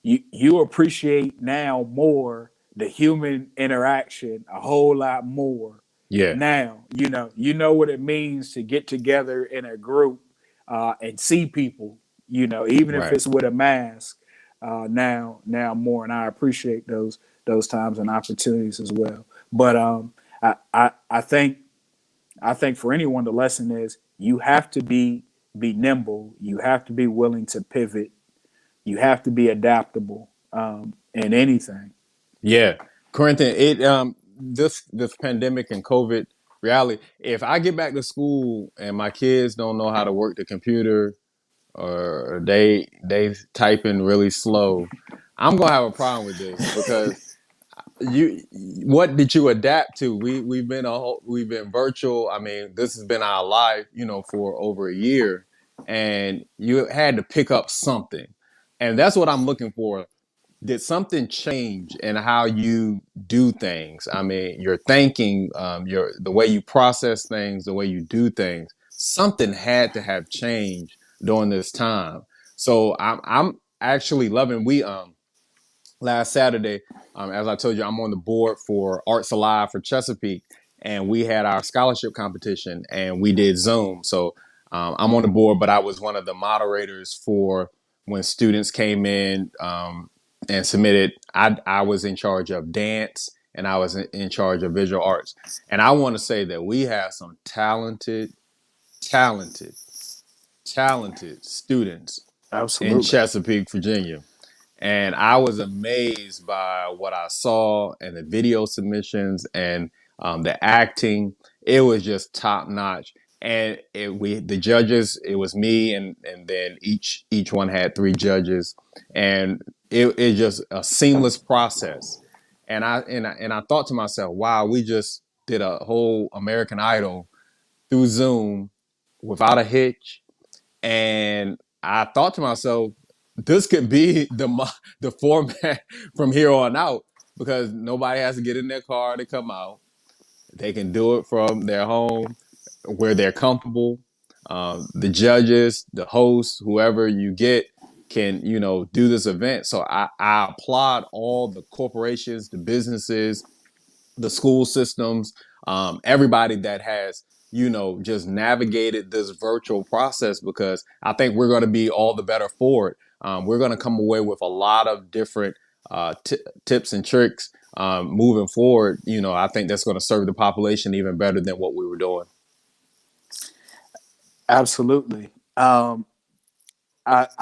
You appreciate now more the human interaction a whole lot more yeah, now. You know what it means to get together in a group and see people, even if right. it's with a mask. Now more, and I appreciate those times and opportunities as well. But I think for anyone, the lesson is you have to be be nimble. You have to be willing to pivot. You have to be adaptable in anything. Yeah, Corinthian. This pandemic and COVID reality. If I get back to school and my kids don't know how to work the computer or they typing really slow, I'm gonna have a problem with this because you what did you adapt to? We've been virtual. I mean, this has been our life, for over a year, and you had to pick up something, and that's what I'm looking for. Did something change in how you do things? I mean, your thinking, your the way you process things, the way you do things. Something had to have changed during this time. So I'm actually loving. We last Saturday, as I told you, I'm on the board for Arts Alive for Chesapeake, and we had our scholarship competition, and we did Zoom. So I'm on the board, but I was one of the moderators for when students came in and submitted. I was in charge of dance, and I was in charge of visual arts. And I want to say that we have some talented, talented students in Absolutely. Chesapeake, Virginia. And I was amazed by what I saw and the video submissions and the acting. It was just top notch. And the judges, it was me and then each one had three judges, and it just a seamless process. And I thought to myself, wow, we just did a whole American Idol through Zoom without a hitch. And I thought to myself, this could be the format from here on out because nobody has to get in their car to come out. They can do it from their home where they're comfortable. The judges, the hosts, whoever you get can, do this event. So I applaud all the corporations, the businesses, the school systems, everybody that has, just navigated this virtual process because I think we're going to be all the better for it. We're going to come away with a lot of different tips and tricks moving forward. I think that's going to serve the population even better than what we were doing. Absolutely. I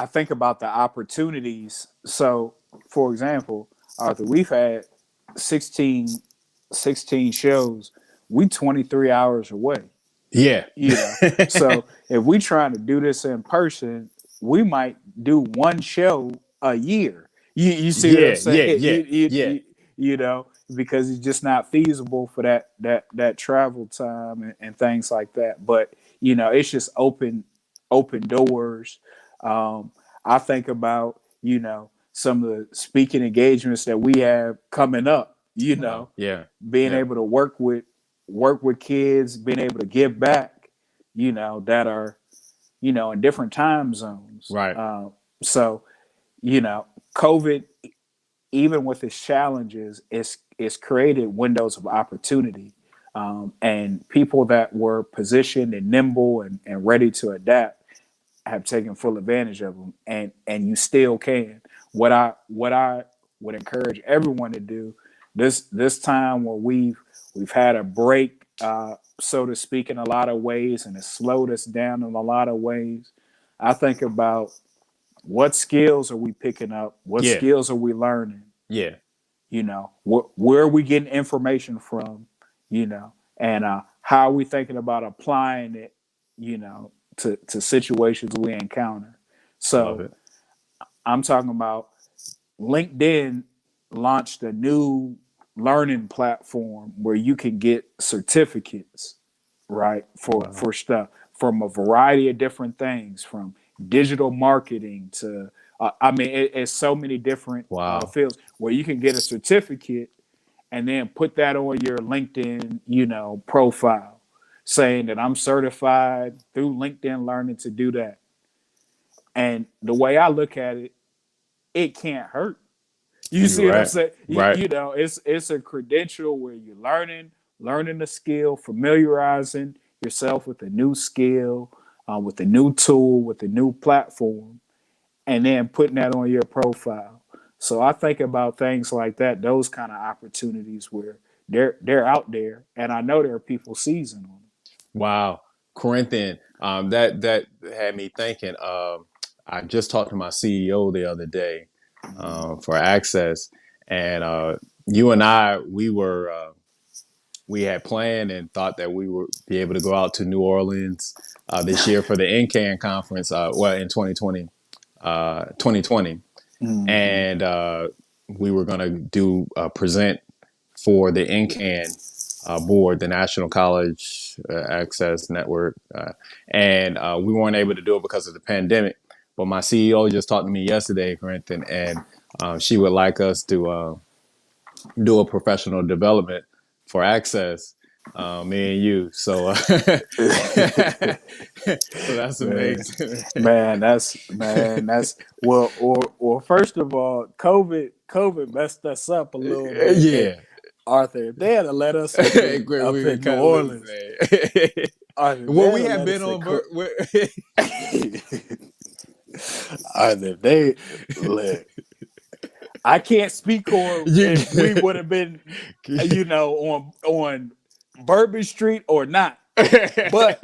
think about the opportunities. So, for example, Arthur, we've had 16, 16 shows. We 23 hours away. Yeah. So if we trying to do this in person, we might do one show a year. You see what I'm Yeah. saying? Yeah. Yeah. Yeah. You know, because it's just not feasible for that travel time and things like that. But it's just open doors. I think about some of the speaking engagements that we have coming up. Wow. Yeah. Being Yeah. able to work with kids, being able to give back, that are, in different time zones. Right. So, COVID, even with its challenges, it's created windows of opportunity. And people that were positioned and nimble and ready to adapt have taken full advantage of them. And you still can. What I would encourage everyone to do this time where we've had a break, so to speak, in a lot of ways, and it slowed us down in a lot of ways. I think about what skills are we picking up? What Yeah. skills are we learning? Yeah. Where are we getting information from? And how are we thinking about applying it? To situations we encounter. Love So it. I'm talking about LinkedIn launched a new learning platform where you can get certificates, right, Wow. for stuff from a variety of different things, from digital marketing to I mean, it's so many different Wow. fields where you can get a certificate and then put that on your LinkedIn, profile, saying that I'm certified through LinkedIn Learning to do that. And the way I look at it, it can't hurt. You You're see what I'm right. saying? Right. It's a credential where you're learning a skill, familiarizing yourself with a new skill, with a new tool, with a new platform, and then putting that on your profile. So I think about things like that, those kind of opportunities where they're out there, and I know there are people seizing on them. Wow. Corinthian, that had me thinking. I just talked to my CEO the other day for Access, and you and I, we had planned and thought that we would be able to go out to New Orleans this year for the NCAN conference. Well, in 2020, and we were going to do present for the NCAN board, the National College Access Network, and we weren't able to do it because of the pandemic. But my CEO just talked to me yesterday, Corinthian, and she would like us to do a professional development for Access, me and you. So, so that's amazing. That's well. First of all, COVID messed us up a little bit. Yeah. Arthur, if they had let us up in New Orleans, Arthur, well, we have been on. Arthur, they let. I can't speak on if we would have been, on Bourbon Street or not. But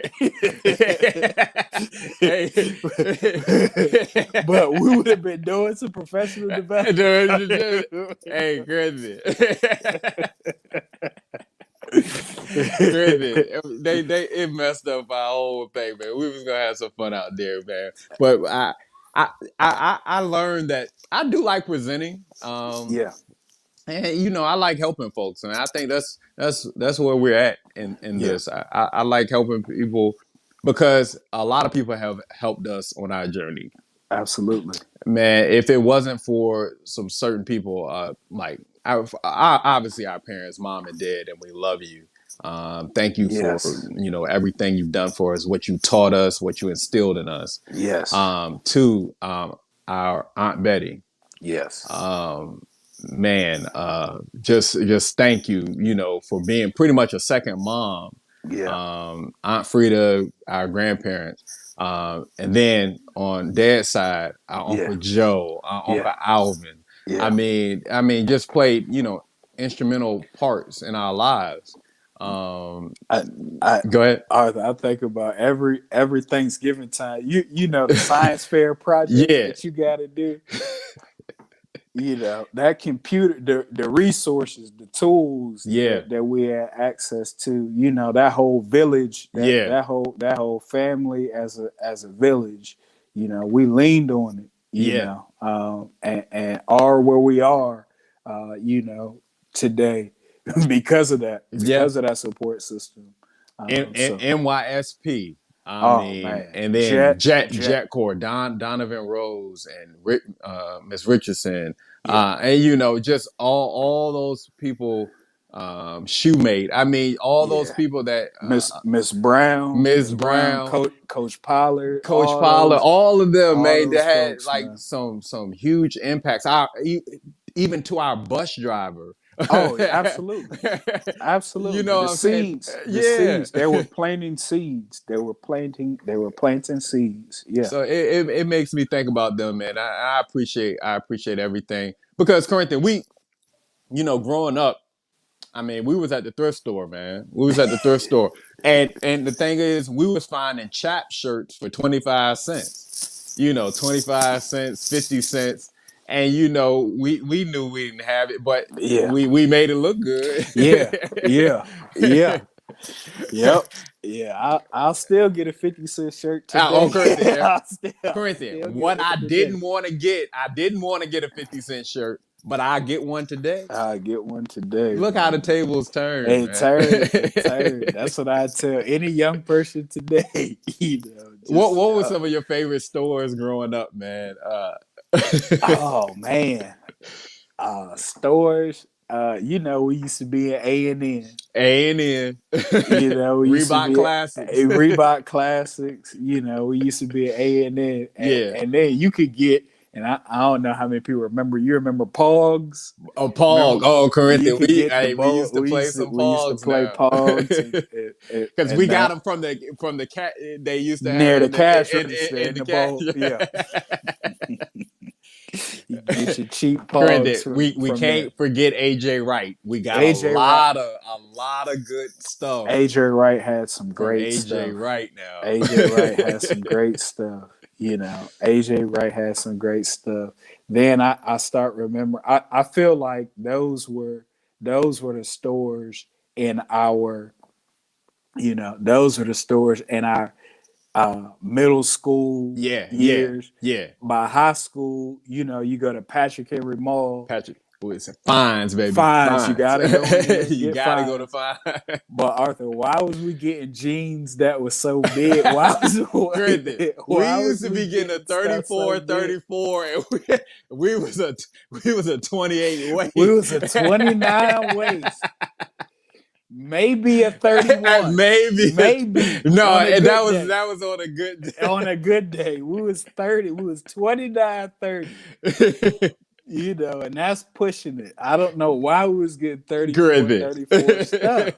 but we would have been doing some professional development. Hey, crazy. It messed up our whole thing, man. We was gonna have some fun out there, man. But I learned that I do like presenting. Yeah. And I like helping folks, and I think that's where we're at in this. I like helping people because a lot of people have helped us on our journey. Absolutely, man. If it wasn't for some certain people, obviously our parents, mom and dad, and we love you. Thank you for everything you've done for us, what you taught us, what you instilled in us. Yes. To our Aunt Betty. Yes. Man, just thank you, for being pretty much a second mom. Yeah. Aunt Frida, our grandparents, and then on Dad's side, our Uncle Joe, our Uncle Alvin. Yeah. I mean, just played, instrumental parts in our lives. Go ahead, Arthur. I think about every Thanksgiving time. The science fair project that you got to do. That computer, the resources, the tools that we had access to, that whole village, that whole family as a village, we leaned on it, and are where we are, today because of that, of that support system. NYSP. And then Jet Corps, Donovan Rose, and Miss Richardson, and just all those people, Shoemate. I mean, all those people that Miss Brown, Coach Pollard, all of them, man. They had some huge impacts. Even to our bus driver. Oh, absolutely, absolutely. The seeds, seeds. They were planting seeds. They were planting seeds. Yeah. So it makes me think about them, man. I appreciate everything because Corinthian, we, growing up, I mean, we was at the thrift store, man. We was at the thrift store, and the thing is, we was finding chap shirts for 25 cents. 25 cents, 50 cents. And we knew we didn't have it, but we made it look good. Yep. Yeah, I'll still get a 50-cent shirt today. Corinthian. What I didn't want to get a 50-cent shirt, but I'll get one today. Look how the tables turn. Hey, turn. That's what I tell any young person today. What were some of your favorite stores growing up, man? Oh man, stores. We used to be at A&N. Reebok Classics. Reebok Classics. We used to be at A&N. And then you could get, and I don't know how many people remember. You remember Pogs? Oh, Pog. Corinthian. We used to play some Pogs. We used to play Pogs because we got them from the cat. They used to near have the cash register in the bowl. You get your cheap pogs Granted, we from there. can't forget AJ Wright. We got AJ Wright. a lot of good stuff AJ Wright had some from great AJ stuff. Wright now. AJ Wright had some great stuff. AJ Wright had some great stuff. Then I start remember. I feel like those were the stores in our those were the stores in our middle school Yeah, yeah, years. yeah. By high school, you go to Patrick Henry Mall. Patrick, boys, fines, baby, Fines, you fines. gotta go in there and You get gotta go to fines. fines. But Arthur, why was we getting jeans that was so big? Why was Granted, we why used was to we be getting a getting stuff so 34, big? 34, and we was a 28 We weight. was a 29 waist, maybe a 31, Maybe maybe no, on a and good day. that was on a good day. On a good day, we was 30. We was 29, 30. And that's pushing it. I don't know why we was getting 34, Granted, 34 stuff.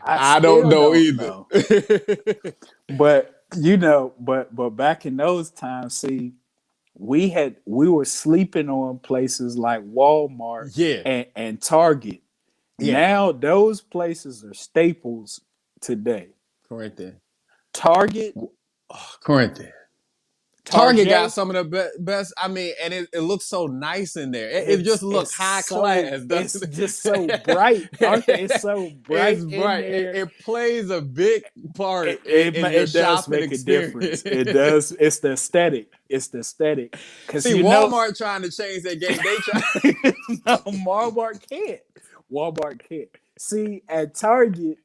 I I don't still know don't either. know. But back in those times, see, we were sleeping on places like Walmart Yeah, and Target. yeah. Now those places are staples today. Corinthian, Target, Corinthian. Target got some of the best. I mean, and it looks so nice in there. It just looks high class. It's Doesn't just so bright, Arthur. It's so bright it's in bright. there. It plays a big part in your It does shopping make a difference. experience. It does. It's the aesthetic. It's the aesthetic. Because See, Walmart trying to change their game. They try. no, Walmart can't. Walmart can't. See, at Target,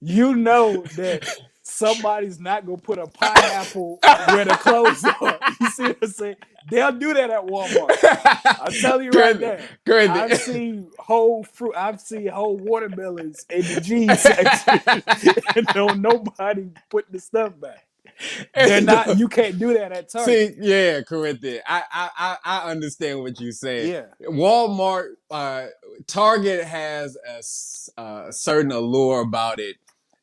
you know that somebody's not gonna put a pineapple where the clothes are. You see what I'm saying? They'll do that at Walmart. I'm telling you right now. I've seen whole fruit. I've seen whole watermelons in the jeans section, and don't nobody put the stuff back. They're not. You can't do that at Target. See, yeah, Corinthian. I understand what you're saying. Yeah. Walmart, Target has a certain allure about it.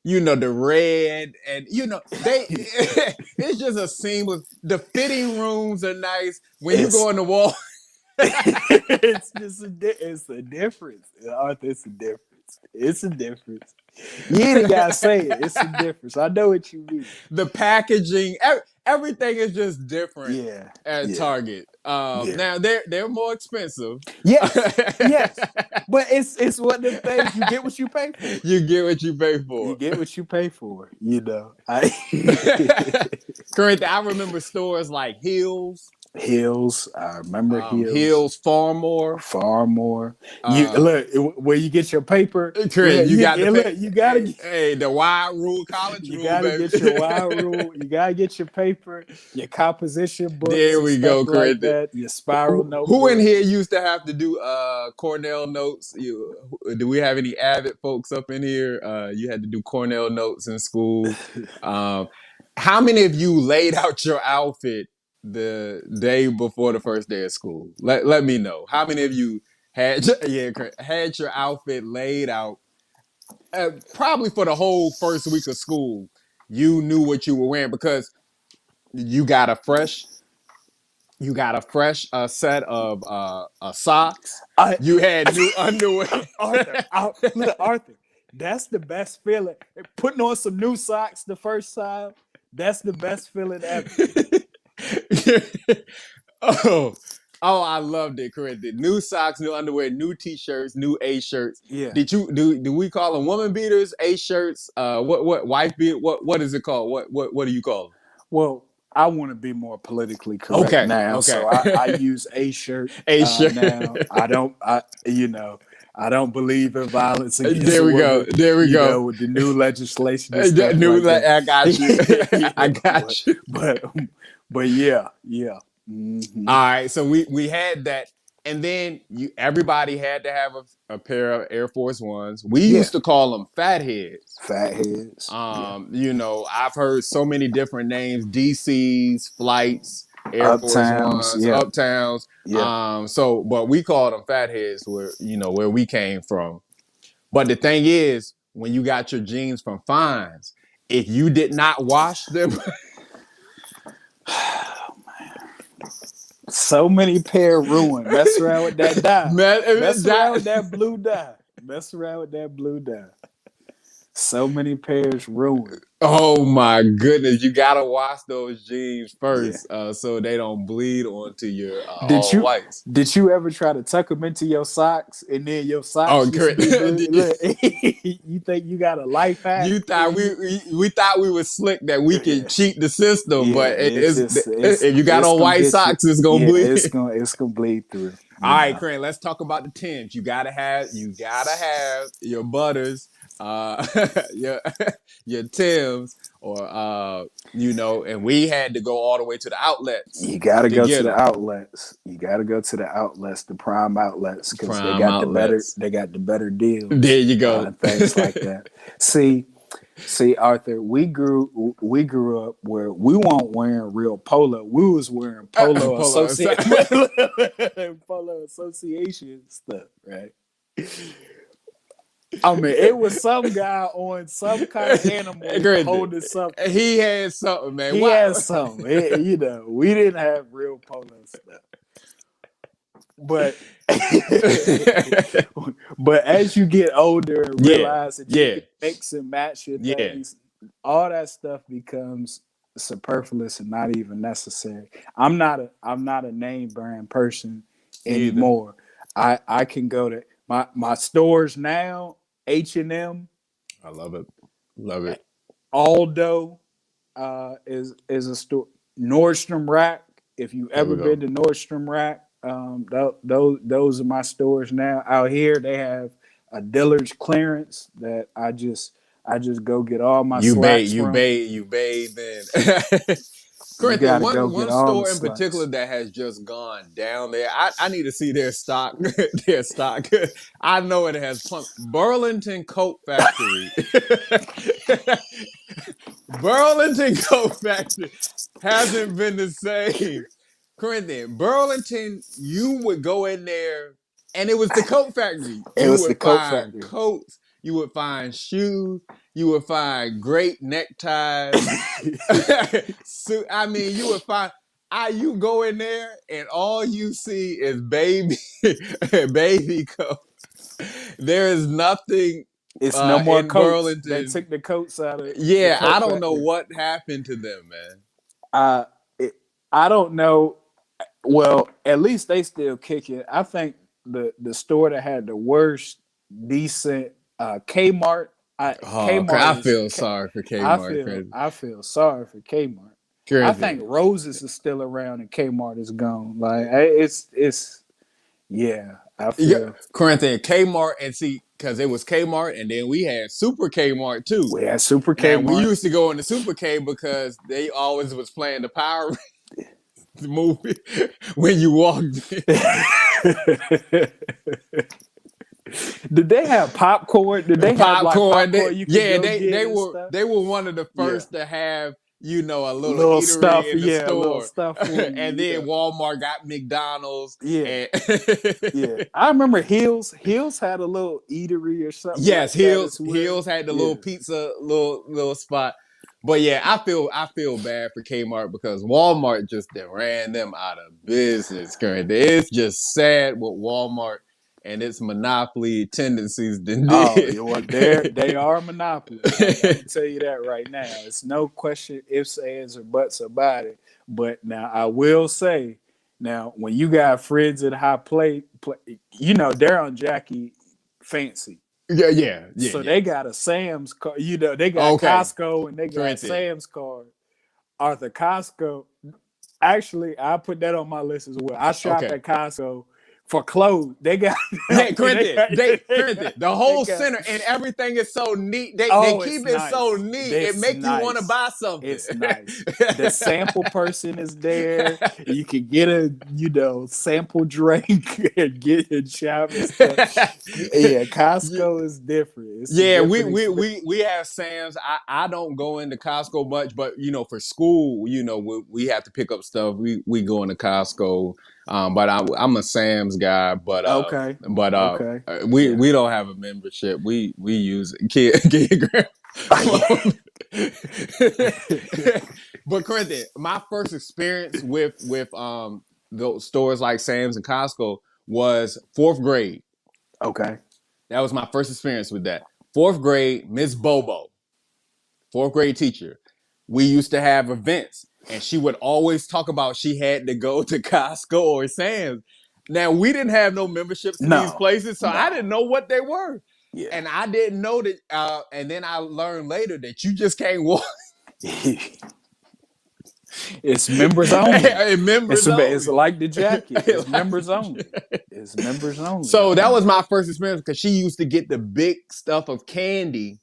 The red and they it's just a seamless. The fitting rooms are nice when you go in the wall. It's a difference, Arthur. It's a difference. It's a difference. You ain't gotta say it. It's a difference. I know what you mean. The packaging, everything is just different. Yeah. At Target. Now they're more expensive. Yes. But it's one of the things you get what you pay for. You get what you pay for. You get what you pay for. Correct. I remember stores like Hills. I remember Hills, Farmore. You look where you get your paper. Correct. You got you gotta get the wide rule, college rule. You gotta baby. get your wide rule. You gotta get your paper, your composition books. There we go, like that. Your spiral notebook. Who in here used to have to do Cornell notes? Do we have any avid folks up in here? You had to do Cornell notes in school. How many of you laid out your outfit the day before the first day of school? Let me know. How many of you had your outfit laid out? Probably for the whole first week of school, you knew what you were wearing because you got a fresh set of socks. You had new underwear. Arthur, that's the best feeling. Putting on some new socks the first time, that's the best feeling ever. I loved it, Corinthian. New socks, new underwear, new t-shirts, new A shirts. Yeah. Did you do we call them woman beaters, A shirts? What wife beat? What is it called? What do you call them? Well, I want to be more politically correct now, so I use A shirt. A shirt now. I don't believe in violence against There we women, go. There we go. With the new legislation and stuff I got you. I got you. But yeah. Mm-hmm. All right, so we had that, and then everybody had to have a pair of Air Force Ones. We used to call them fatheads. Fatheads. I've heard so many different names: DCs, flights, Air Force Ones, Uptowns. Yeah. But we called them fatheads where we came from. But the thing is, when you got your jeans from Fines, if you did not wash them. So many pair ruined. Mess around with that dye. Man, Mess around with that blue dye. Mess around with that blue dye. So many pairs ruined. oh my goodness, you gotta wash those jeans Yeah. first, so they don't bleed onto your Did all you whites. did you ever try to tuck them into your socks and then your socks Oh, used to correct. be blue? Look, you think you got a life hack? You thought we thought we were slick that we could cheat the system, Yeah, but it's just if you got it's on gonna white get you. socks, it's gonna Yeah, bleed. it's gonna bleed through. All right, Crane, let's talk about the Tims. You gotta have your butters, uh, your your Tims, or and we had to go all the way to the outlets You gotta to go to get the them. outlets. You gotta go to the outlets, the prime outlets, because they Prime got the better. outlets. They got the better deals. There you go. Things like that. See, Arthur, we grew up where we weren't wearing real polo. We was wearing polo Polo association aside. polo association stuff, right? I mean, it was some guy on some kind of animal holding something. He had something, man. He Why? had something. We didn't have real polo stuff. But but as you get older and realize that you can mix and match your things, all that stuff becomes superfluous and not even necessary. I'm not a name brand person anymore. I can go to my stores now, H&M. I love it. Love it. Aldo is a store. Nordstrom Rack. If you've ever been to Nordstrom Rack, those are my stores now. Out here, they have a Dillard's clearance that I just go get all my slacks from. You bathe in. Corinthian, one store in particular that has just gone down there. I need to see their stock. Their stock. I know it has pumped. Burlington Coat Factory. Burlington Coat Factory hasn't been the same. Corinthian, Burlington, you would go in there, and it was the coat factory. You would find coats, you would find shoes, you would find great neckties. So, I mean, you would find. You go in there, and all you see is baby coat. There is nothing. It's no more in coats. Burlington. They took the coats out of. Yeah, I don't know what happened to them, man. I don't know. Well, at least they still kick it. I think the store that had the worst decent Kmart. I feel sorry for Kmart. I feel sorry for Kmart. Crazy. I think Roses is still around and Kmart is gone. Like it's yeah. I feel Corinthian Kmart, and see, because it was Kmart, and then we had Super Kmart too. We had Super Kmart. We used to go into Super K because they always was playing the Power movie when you walked in. Did they have popcorn? Did they have like popcorn? They were one of the first to have a little eatery stuff in the store. Little stuff and then Walmart got McDonald's. Yeah, I remember Hills had a little eatery or something. Yes, Hills had the little pizza, little spot. But yeah, I feel bad for Kmart because Walmart just ran them out of business. Currently, it's just sad what Walmart and its monopoly tendencies did. They are a monopoly. I can tell you that right now. It's no question ifs, ands, or buts about it. But now I will say, when you got friends at high play, they're on Jackie Fancy. Yeah. So they got a Sam's card. They got Costco and they got Sam's card. Arthur, Costco. Actually, I put that on my list as well. I shop at Costco for clothes. They got the whole center and everything is so neat. They keep it so neat. It makes you want to buy something. It's nice. The sample person is there. You can get a sample drink and get and shop and stuff. Yeah, Costco is different. We have Sam's. I don't go into Costco much, but for school, we have to pick up stuff. We go into Costco. But I'm a Sam's guy, but we don't have a membership. We use Kid But Corinthian, my first experience with those stores like Sam's and Costco was fourth grade. Okay. That was my first experience with that. Fourth grade, Miss Bobo, fourth grade teacher. We used to have events, and she would always talk about she had to go to Costco or Sam's. Now we didn't have no memberships to these No. places, so I No. didn't know what they were, Yeah. and I didn't know that. And then I learned later that you just can't walk. It's members only. Members It's only. like the jacket. It's members only. It's members only. So that was my first experience because she used to get the big stuff of candy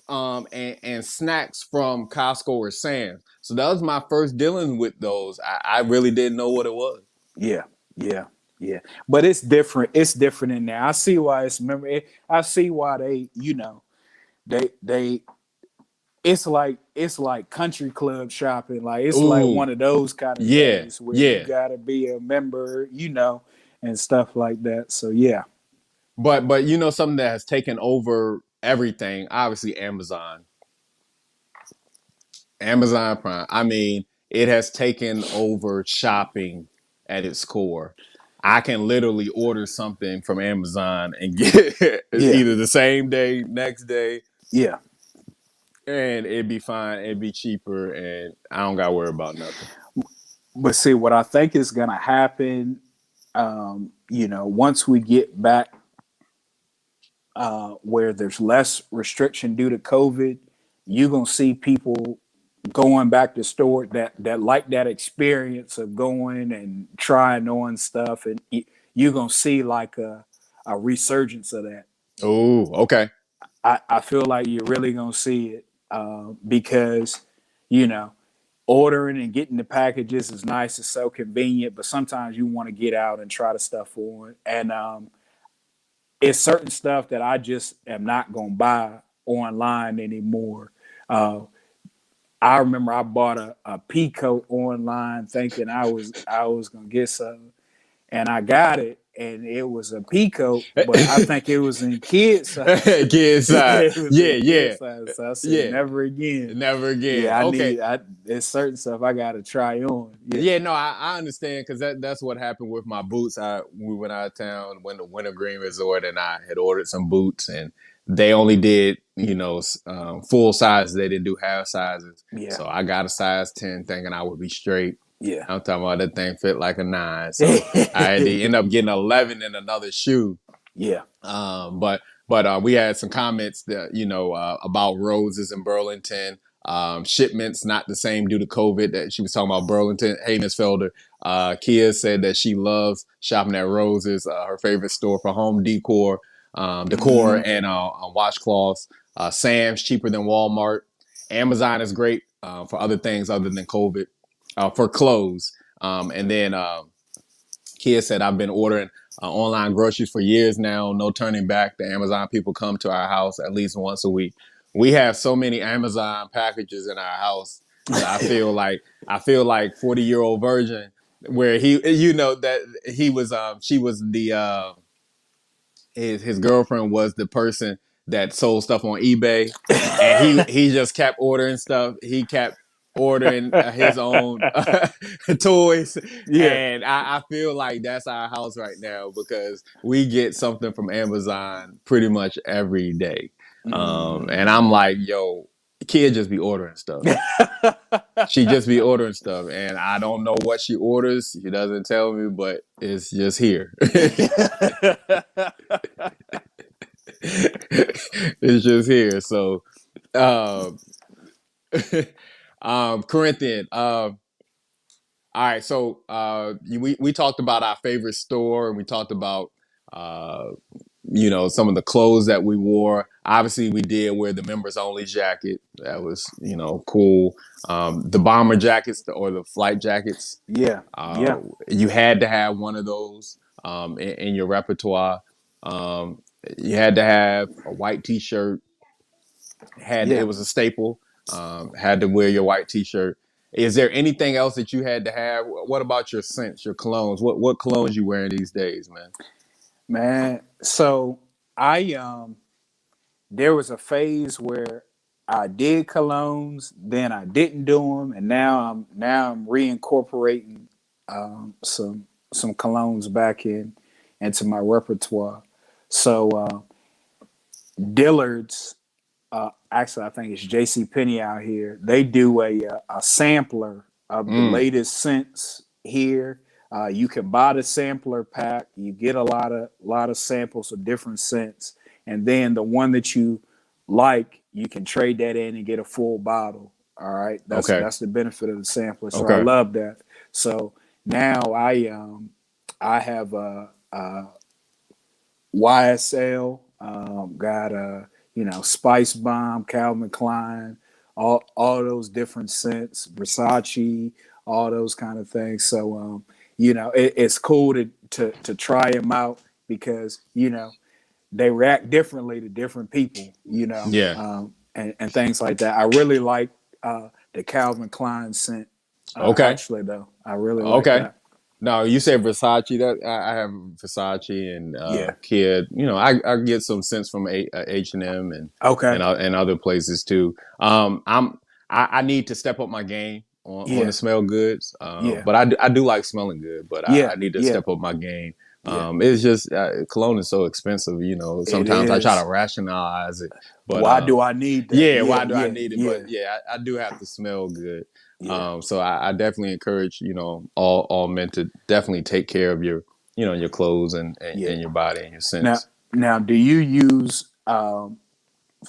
and snacks from Costco or Sam's. So that was my first dealing with those. I really didn't know what it was. Yeah, yeah, yeah. But it's different. It's different in there. I see why it's I see why they, they it's like country club shopping. Like it's like Ooh, one of those kind of yeah, things where you yeah. gotta be a member, and stuff like that. So yeah. But something that has taken over everything, obviously Amazon. Amazon Prime. I mean, it has taken over shopping at its core. I can literally order something from Amazon and get it Yeah. either the same day, next day, Yeah. and it'd be fine. It'd be cheaper, and I don't got to worry about nothing. But see, what I think is gonna happen, once we get back where there's less restriction due to COVID, you're gonna see people going back to store that like that experience of going and trying on stuff, and you're gonna see like a resurgence of that. Oh, okay. I feel like you're really gonna see it because you know ordering and getting the packages is nice, it's so convenient, but sometimes you want to get out and try the stuff on, and it's certain stuff that I just am not gonna buy online anymore. I remember I bought a pea coat online thinking I was gonna get something, and I got it, and it was a pea coat, but I think it was in kid size. Kid size. It was Yeah, in yeah, kid size. So I said, yeah. never again. Never again. Yeah, Okay. there's certain stuff I gotta try on. Yeah. Yeah, no, I understand because that's what happened with my boots. We went out of town, went to Wintergreen Resort, and I had ordered some boots, and they only did full size. They didn't do half sizes. Yeah. So I got a size 10, thinking I would be straight. Yeah. I'm talking about that thing fit like a 9, so I had to end up getting 11 in another shoe. Yeah. But we had some comments that about roses in Burlington. Shipments not the same due to COVID that she was talking about Burlington. Hey, Miss Felder. Kia said that she loves shopping at Roses, her favorite store for home decor, and washcloths. Sam's cheaper than Walmart. Amazon is great for other things other than COVID, for clothes. And then Kia said, I've been ordering online groceries for years now. No turning back. The Amazon people come to our house at least once a week. We have so many Amazon packages in our house that I feel like 40-year-old virgin, where she was the his girlfriend was the person that sold stuff on eBay, and he just kept ordering stuff. He kept ordering his own toys, Yeah. and I feel like that's our house right now because we get something from Amazon pretty much every day. And I'm like, yo, kid just be ordering stuff. She just be ordering stuff, and I don't know what she orders. She doesn't tell me, but it's just here. It's just here. So, Corinthian. All right. So, we talked about our favorite store, and we talked about some of the clothes that we wore. Obviously, we did wear the members only jacket. That was, cool. The bomber jackets or the flight jackets. Yeah. Yeah. You had to have one of those in your repertoire. You had to have a white T-shirt. It was a staple. Had to wear your white T-shirt. Is there anything else that you had to have? What about your scents, your colognes? What colognes you wearing these days, man? Man, so I there was a phase where I did colognes, then I didn't do them, and now I'm reincorporating some some colognes back into my repertoire. So Dillard's, actually I think it's J.C. Penney out here. They do a sampler of the latest scents here. You can buy the sampler pack. You get a lot of samples of different scents, and then the one that you like, you can trade that in and get a full bottle. All right, that's the benefit of the sampler. So I love that. So now I have a YSL, got a Spice Bomb, Calvin Klein, all those different scents, Versace, all those kind of things. So it's cool to try them out because they react differently to different people, and things like that. I really like the Calvin Klein scent. Actually, though, I really like that. No, you said Versace. That I have Versace and Kid. I get some scents from H&M and other places too. I need to step up my game on the smell goods. But I do like smelling good. But I need to step up my game. It's just cologne is so expensive. Sometimes I try to rationalize it. But why do I need that? Yeah, why do I need it? But I do have to smell good. So I definitely encourage all men to definitely take care of your your clothes and your body and your scents. Now, do you use for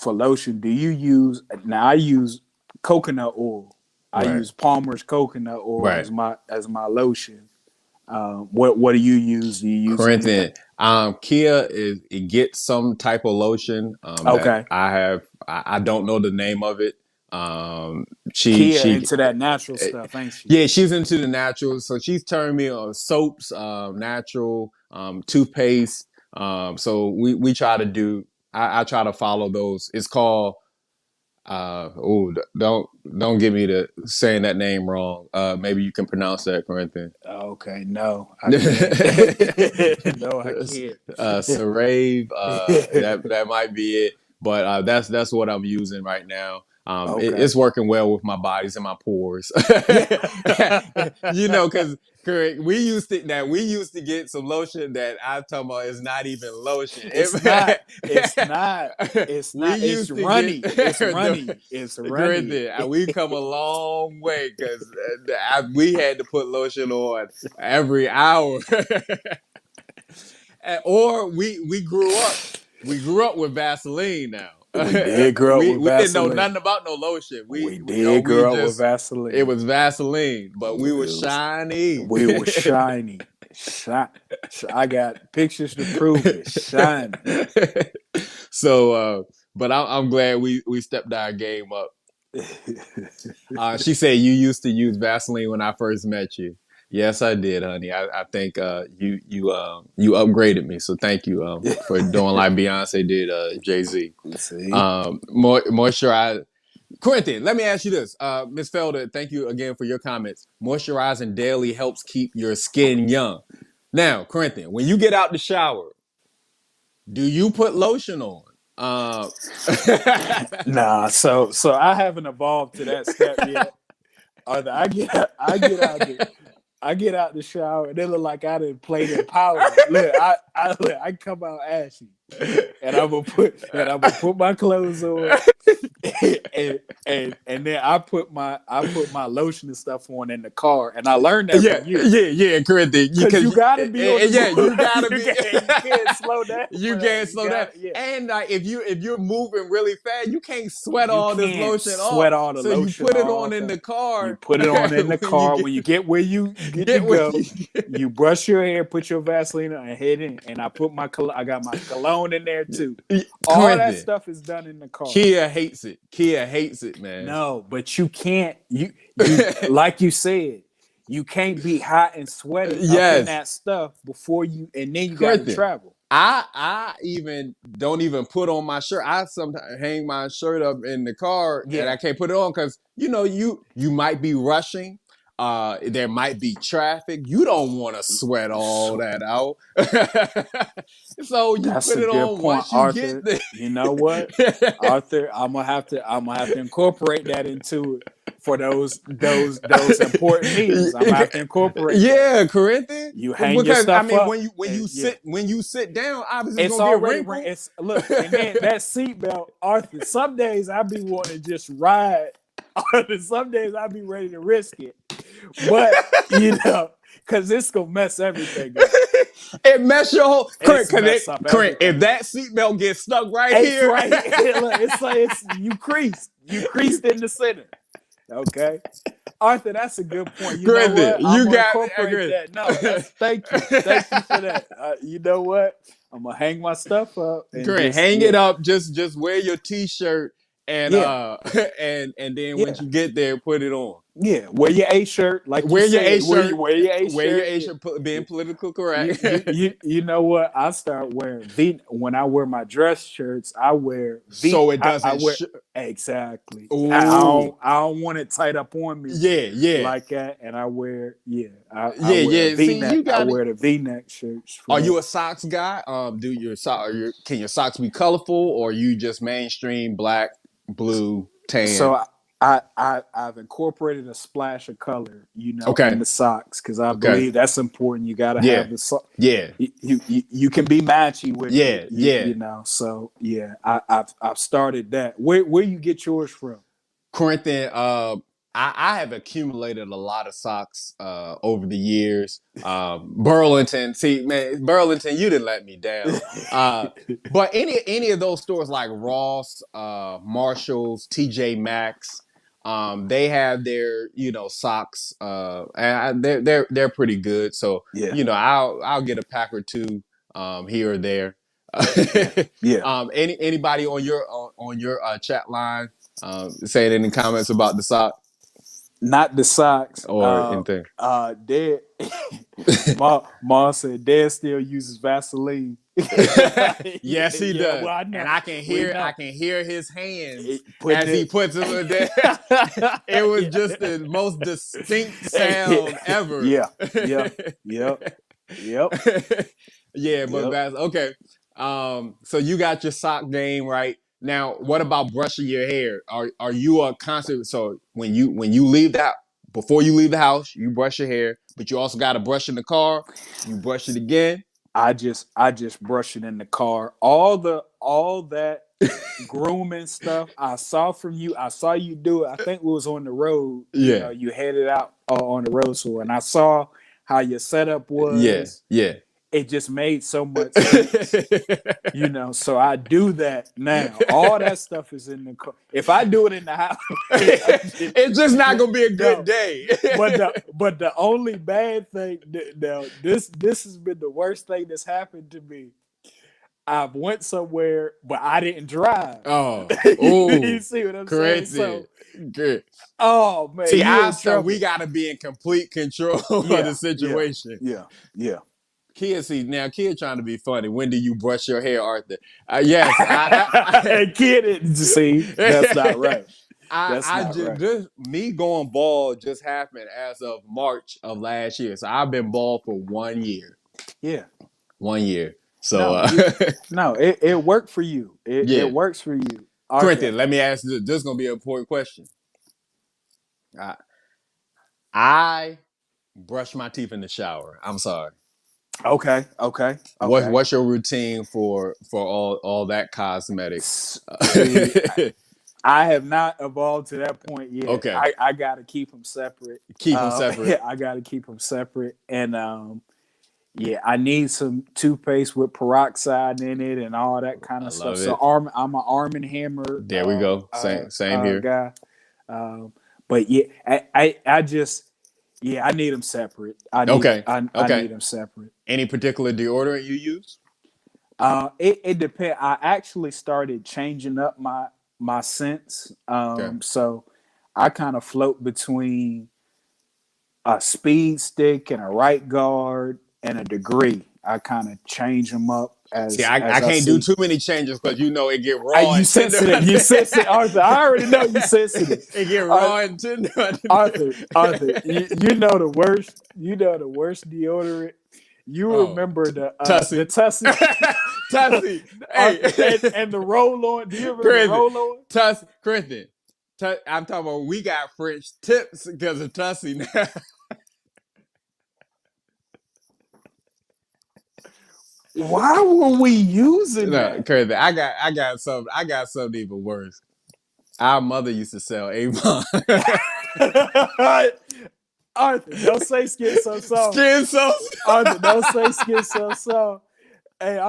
lotion? Do you use? Now I use coconut oil. I use Palmer's coconut oil as my lotion. What do you use? Do you use Corinthian? Kia it gets some type of lotion. That I have. I don't know the name of it. She into that natural stuff, ain't she? Yeah, she's into the natural. So she's turned me on soaps, natural, toothpaste. So we try to do. I try to follow those. It's called. Don't get me to saying that name wrong. Maybe you can pronounce that, Corinthian. Okay, no, I can't. No, I can't. Sarave, that might be it. But that's what I'm using right now. It's working well with my bodies and my pores. Because we used to get some lotion that I'm talking about is not even lotion. It's not. It's runny. It's runny. We come a long way because we had to put lotion on every hour. Or we grew up. We grew up with Vaseline now. We did grow up with Vaseline. We didn't know nothing about no lotion. We did grow up with Vaseline. It was Vaseline, but we were shiny. We were shiny. I got pictures to prove it. Shiny. So, but I'm glad we stepped our game up. She said you used to use Vaseline when I first met you. Yes, I did, honey. I think you upgraded me, so thank you for doing like Beyonce did Jay-Z. Moisturize. Corinthian, let me ask you this. Ms. Felder, thank you again for your comments. Moisturizing daily helps keep your skin young. Now, Corinthian, when you get out the shower, do you put lotion on? Nah, so I haven't evolved to that step yet. I get out the shower and it look like I didn't play the power. Look, I come out ashy, and I'm gonna put my clothes on, and then I put my lotion and stuff on in the car, and I learned that from you. Yeah, Corinthian, because you gotta be. You gotta be. You can't slow down. You can't slow down. Yeah. And if you're moving really fast, you can't sweat all this lotion off. Sweat all the lotion. So you put it on in the car. You put it on in the car when you get where you get to go. You brush your hair, put your Vaseline on, and head in. And I got my cologne in there too. All that stuff is done in the car. Kia hates it, man. No, but you can't. You like you said, you can't be hot and sweaty up in that stuff before you, and then you got to travel. I even don't even put on my shirt. I sometimes hang my shirt up in the car and I can't put it on because you might be rushing. There might be traffic. You don't want to sweat all that out. So you That's put it on once you Arthur, get there. You know what, Arthur? I'm gonna have to incorporate that into it. for those important meetings. I'm gonna have to incorporate that. Yeah, Corinthian. You hang your Because I stuff mean, up. when you sit down, obviously it's It's gonna get already wrinkled. it's look, and then that seatbelt, Arthur. Some days I be wanting to just ride. Arthur, some days I be ready to risk it, but because it's gonna mess everything up. It mess your whole Correct. Everything. If that seatbelt gets stuck right it's here, right. Look, it's like you creased in the center. Okay, Arthur, that's a good point. You know what? I'm gonna incorporate that. No, thank you for that. You know what? I'm gonna hang my stuff up. And hang it up. Just wear your t-shirt and and then once you get there, put it on. Yeah, wear your A shirt. Like wear your A shirt. Wear your A shirt. Wear your A shirt. Being politically correct. You know what? I start wearing V when I wear my dress shirts. I wear V. So it doesn't. Exactly. Ooh. I don't want it tight up on me. Yeah. Like that, and I wear I wear V-neck. See, I wear the V-neck shirts. Are you a socks guy? Do your can your socks be colorful, or you just mainstream black, blue, tan? So I've incorporated a splash of color, in the socks because I believe that's important. You got to have the sock. Yeah. You can be matchy with it. Yeah. So I've started that. Where you get yours from? Corinthian, I have accumulated a lot of socks over the years. Burlington, Burlington, you didn't let me down. But any of those stores like Ross, Marshalls, TJ Maxx, they have their socks, and they're pretty good. So I'll get a pack or two here or there. Anybody on your chat line saying any comments about the sock? Not the socks or anything. Dad, Ma said Dad still uses Vaseline. Yes, he does. Well, and I can hear his hands as he puts them in there. It was just the most distinct sound ever. Yep. Yeah, but that's okay. So you got your sock game right. Now, what about brushing your hair? Are you a constant? So when you leave before you leave the house, you brush your hair, but you also got to brush in the car. You brush it again. I just brush it in the car. All that grooming stuff I saw from you. I saw you do it. I think it was on the road. Yeah, you headed out on the road tour, and I saw how your setup was. Yeah. It just made so much sense, so I do that now. All that stuff is in the car. If I do it in the house, it's just not gonna be a good day. but the only bad thing, now this has been the worst thing that's happened to me. I went somewhere, but I didn't drive. Oh, you see what I'm saying? So good. Oh man, see, we gotta be in complete control of the situation. Yeah. Kid trying to be funny. When do you brush your hair, Arthur? Yes. Kid, see, that's not right. Me going bald just happened as of March of last year. So I've been bald for 1 year. Yeah. 1 year. So it worked for you. It works for you. Corinthian, let me ask you this is gonna be an important question. I brush my teeth in the shower. I'm sorry. Okay. What's your routine for all that cosmetics? I have not evolved to that point yet. Okay. I got to keep them separate. I got to keep them separate. And I need some toothpaste with peroxide in it and all that kind of stuff. So I'm an Arm & Hammer. There we go. Same here. Guy. But I just I need them separate. I need them separate. Any particular deodorant you use? It depends. I actually started changing up my scents. So I kind of float between a Speed Stick and a Right Guard and a Degree. I kind of change them up. I can't do too many changes because it get raw. You sensitive. You sensitive, Arthur. I already know you sensitive. It get raw and tender. Arthur, you know the worst. You know the worst deodorant. You remember the Tussie. The Tussie. Tussie. Hey. And the roll on. Do you remember the roll on? Corinthian. I'm talking about we got French tips because of Tussie now. Why were we using No, that? crazy. I got something even worse. Our mother used to sell Avon. Arthur, don't say skin so soft. Skin sauce. Arthur, don't say skin so soft. Hey,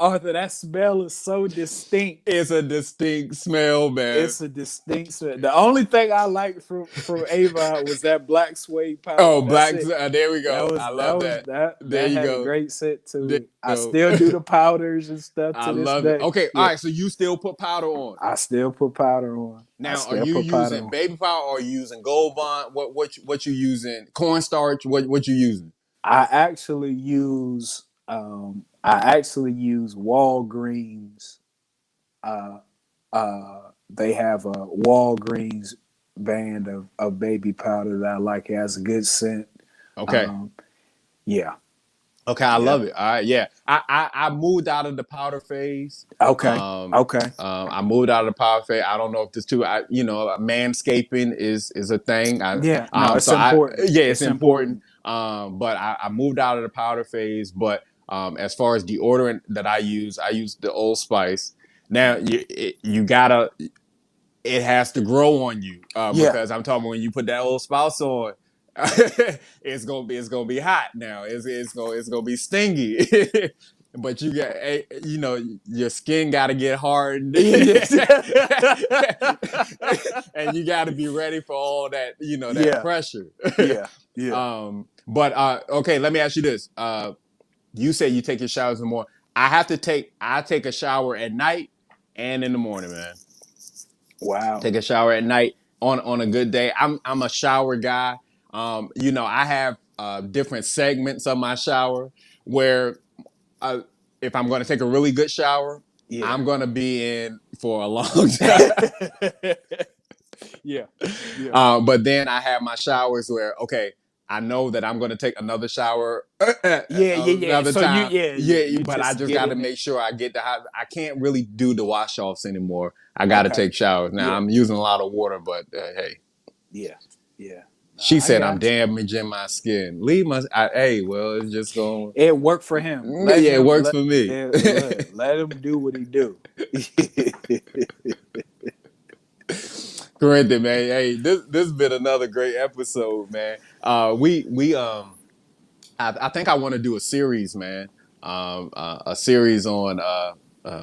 Arthur, that smell is so distinct. It's a distinct smell, man. It's a distinct smell. The only thing I liked from Avon was that black suede powder. Oh, That's black. it. There we That go. was I that love was that. that There that you had a go. great scent to There it. you I go. still do the powders and stuff I to this love it. day. Okay, all Yeah, right. So you still put powder on. I still put powder on. I Now, are still you put powder using on. baby powder or are you using Gold Bond? What you using? Cornstarch? What you using? I actually use Walgreens. Uh, they have a Walgreens band of baby powder that I like. It has a good scent. Okay. Um, yeah, Okay, I yeah. love it. All right, yeah. I moved out of the powder phase. Okay, Um, okay. I moved out of the powder phase. I don't know if this too. Manscaping is a thing. Yeah, no, it's So I important. yeah, it's It's important. important. But I moved out of the powder phase. But as far as deodorant that I use the Old Spice. Now you gotta it has to grow on you Yeah, because I'm talking when you put that Old Spouse on, it's gonna be hot now. It's gonna be stingy. But you got your skin got to get hardened, yes. and you got to be ready for all that that Yeah, pressure. yeah, yeah. But okay, let me ask you this. You say you take your showers in the morning. I take a shower at night and in the morning, man. Wow. Take a shower at night on a good day. I'm a shower guy. I have different segments of my shower where uh, if I'm going to take a really good shower, Yeah. I'm going to be in for a long time. Yeah, yeah, But then I have my showers where, okay, I know that I'm going to take another shower yeah, yeah, yeah. another So you, time. yeah, yeah, Yeah, you but I just just get got to in it. make sure I get the hot. I can't really do the wash offs anymore. I got to Okay. take showers. Now, Yeah, I'm using a lot of water, but hey. yeah, yeah. No, She I said I'm got you. damaging my skin. Hey, well, it's just going. It worked for him. Let Yeah, it him works let for me. yeah, let him do what he do. Corinthian, man. Hey, this has been another great episode, man. I think I want to do a series, man. A series on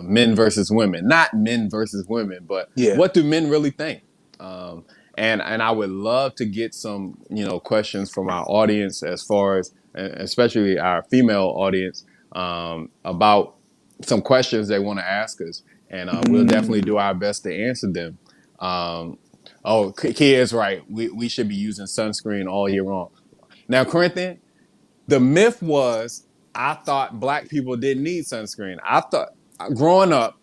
men versus women, not men versus women, but Yeah. what do men really think? Um, and I would love to get some questions from our audience as far as especially our female audience about some questions they want to ask us, and we'll definitely Mm. do our best to answer them. Um, Key is right. We should be using sunscreen all year long. Now, Corinthian, the myth was I thought black people didn't need sunscreen. I thought growing up,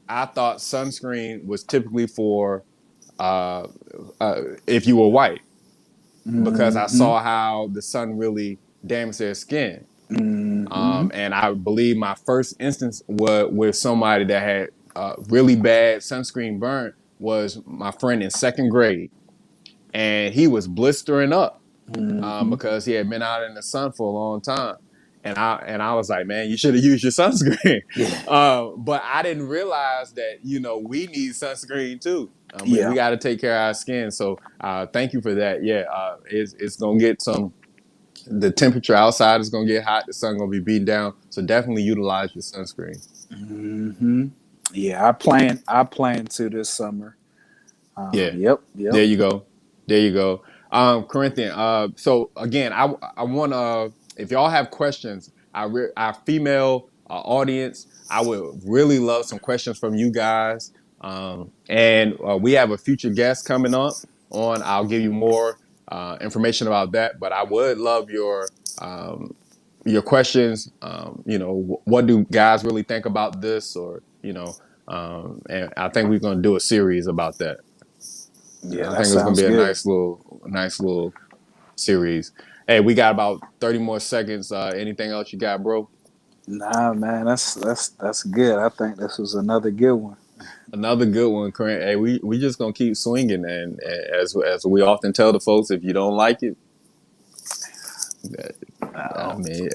I thought sunscreen was typically for uh, if you were white because I Mm-hmm. saw how the sun really damaged their skin. Mm-hmm. And I believe my first instance was with somebody that had really bad sunscreen burn was my friend in second grade, and he was blistering up Mm-hmm. because he had been out in the sun for a long time. And I was like, man, you should have used your sunscreen. Yeah. But I didn't realize that we need sunscreen too. We Yeah. got to take care of our skin. So thank you for that. Yeah, it's gonna get some. The temperature outside is gonna get hot. The sun gonna be beating down. So definitely utilize your sunscreen. Mm-hmm. Yeah, I plan to this summer. Yeah. Yep, yep. There you go. There you go. Corinthian. So again, I want to. If y'all have questions, our female audience, I would really love some questions from you guys. And we have a future guest coming up on. I'll give you more information about that. But I would love your questions. What do guys really think about this, or and I think we're going to do a series about that. Yeah, I that think it's gonna sounds be a good. nice little series. Hey, we got about 30 more seconds. Anything else you got, bro? Nah, man, that's good. I think this was another good one. Another good one, Corinne. Hey, we just gonna keep swinging, and as we often tell the folks, if you don't like it, I Oh. mean,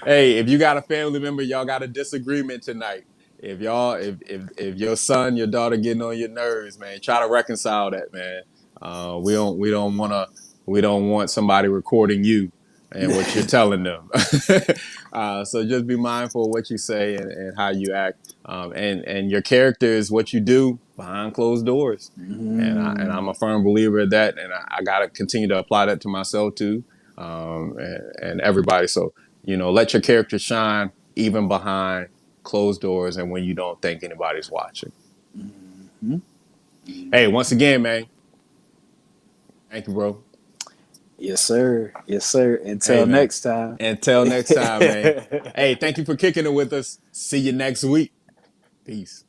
hey, if you got a family member, y'all got a disagreement tonight. If your son, your daughter getting on your nerves, man, try to reconcile that, man. We don't want somebody recording you and what you're telling them. So just be mindful of what you say and how you act. And your character is what you do behind closed doors. And I'm a firm believer of that, and I got to continue to apply that to myself too, and everybody. So let your character shine even behind closed doors and when you don't think anybody's watching. Mm-hmm. Hey, once again, man, thank you, bro. Yes, sir. Yes, sir. Hey, Until man. next time. Until next time, man. Hey, thank you for kicking it with us. See you next week. Peace.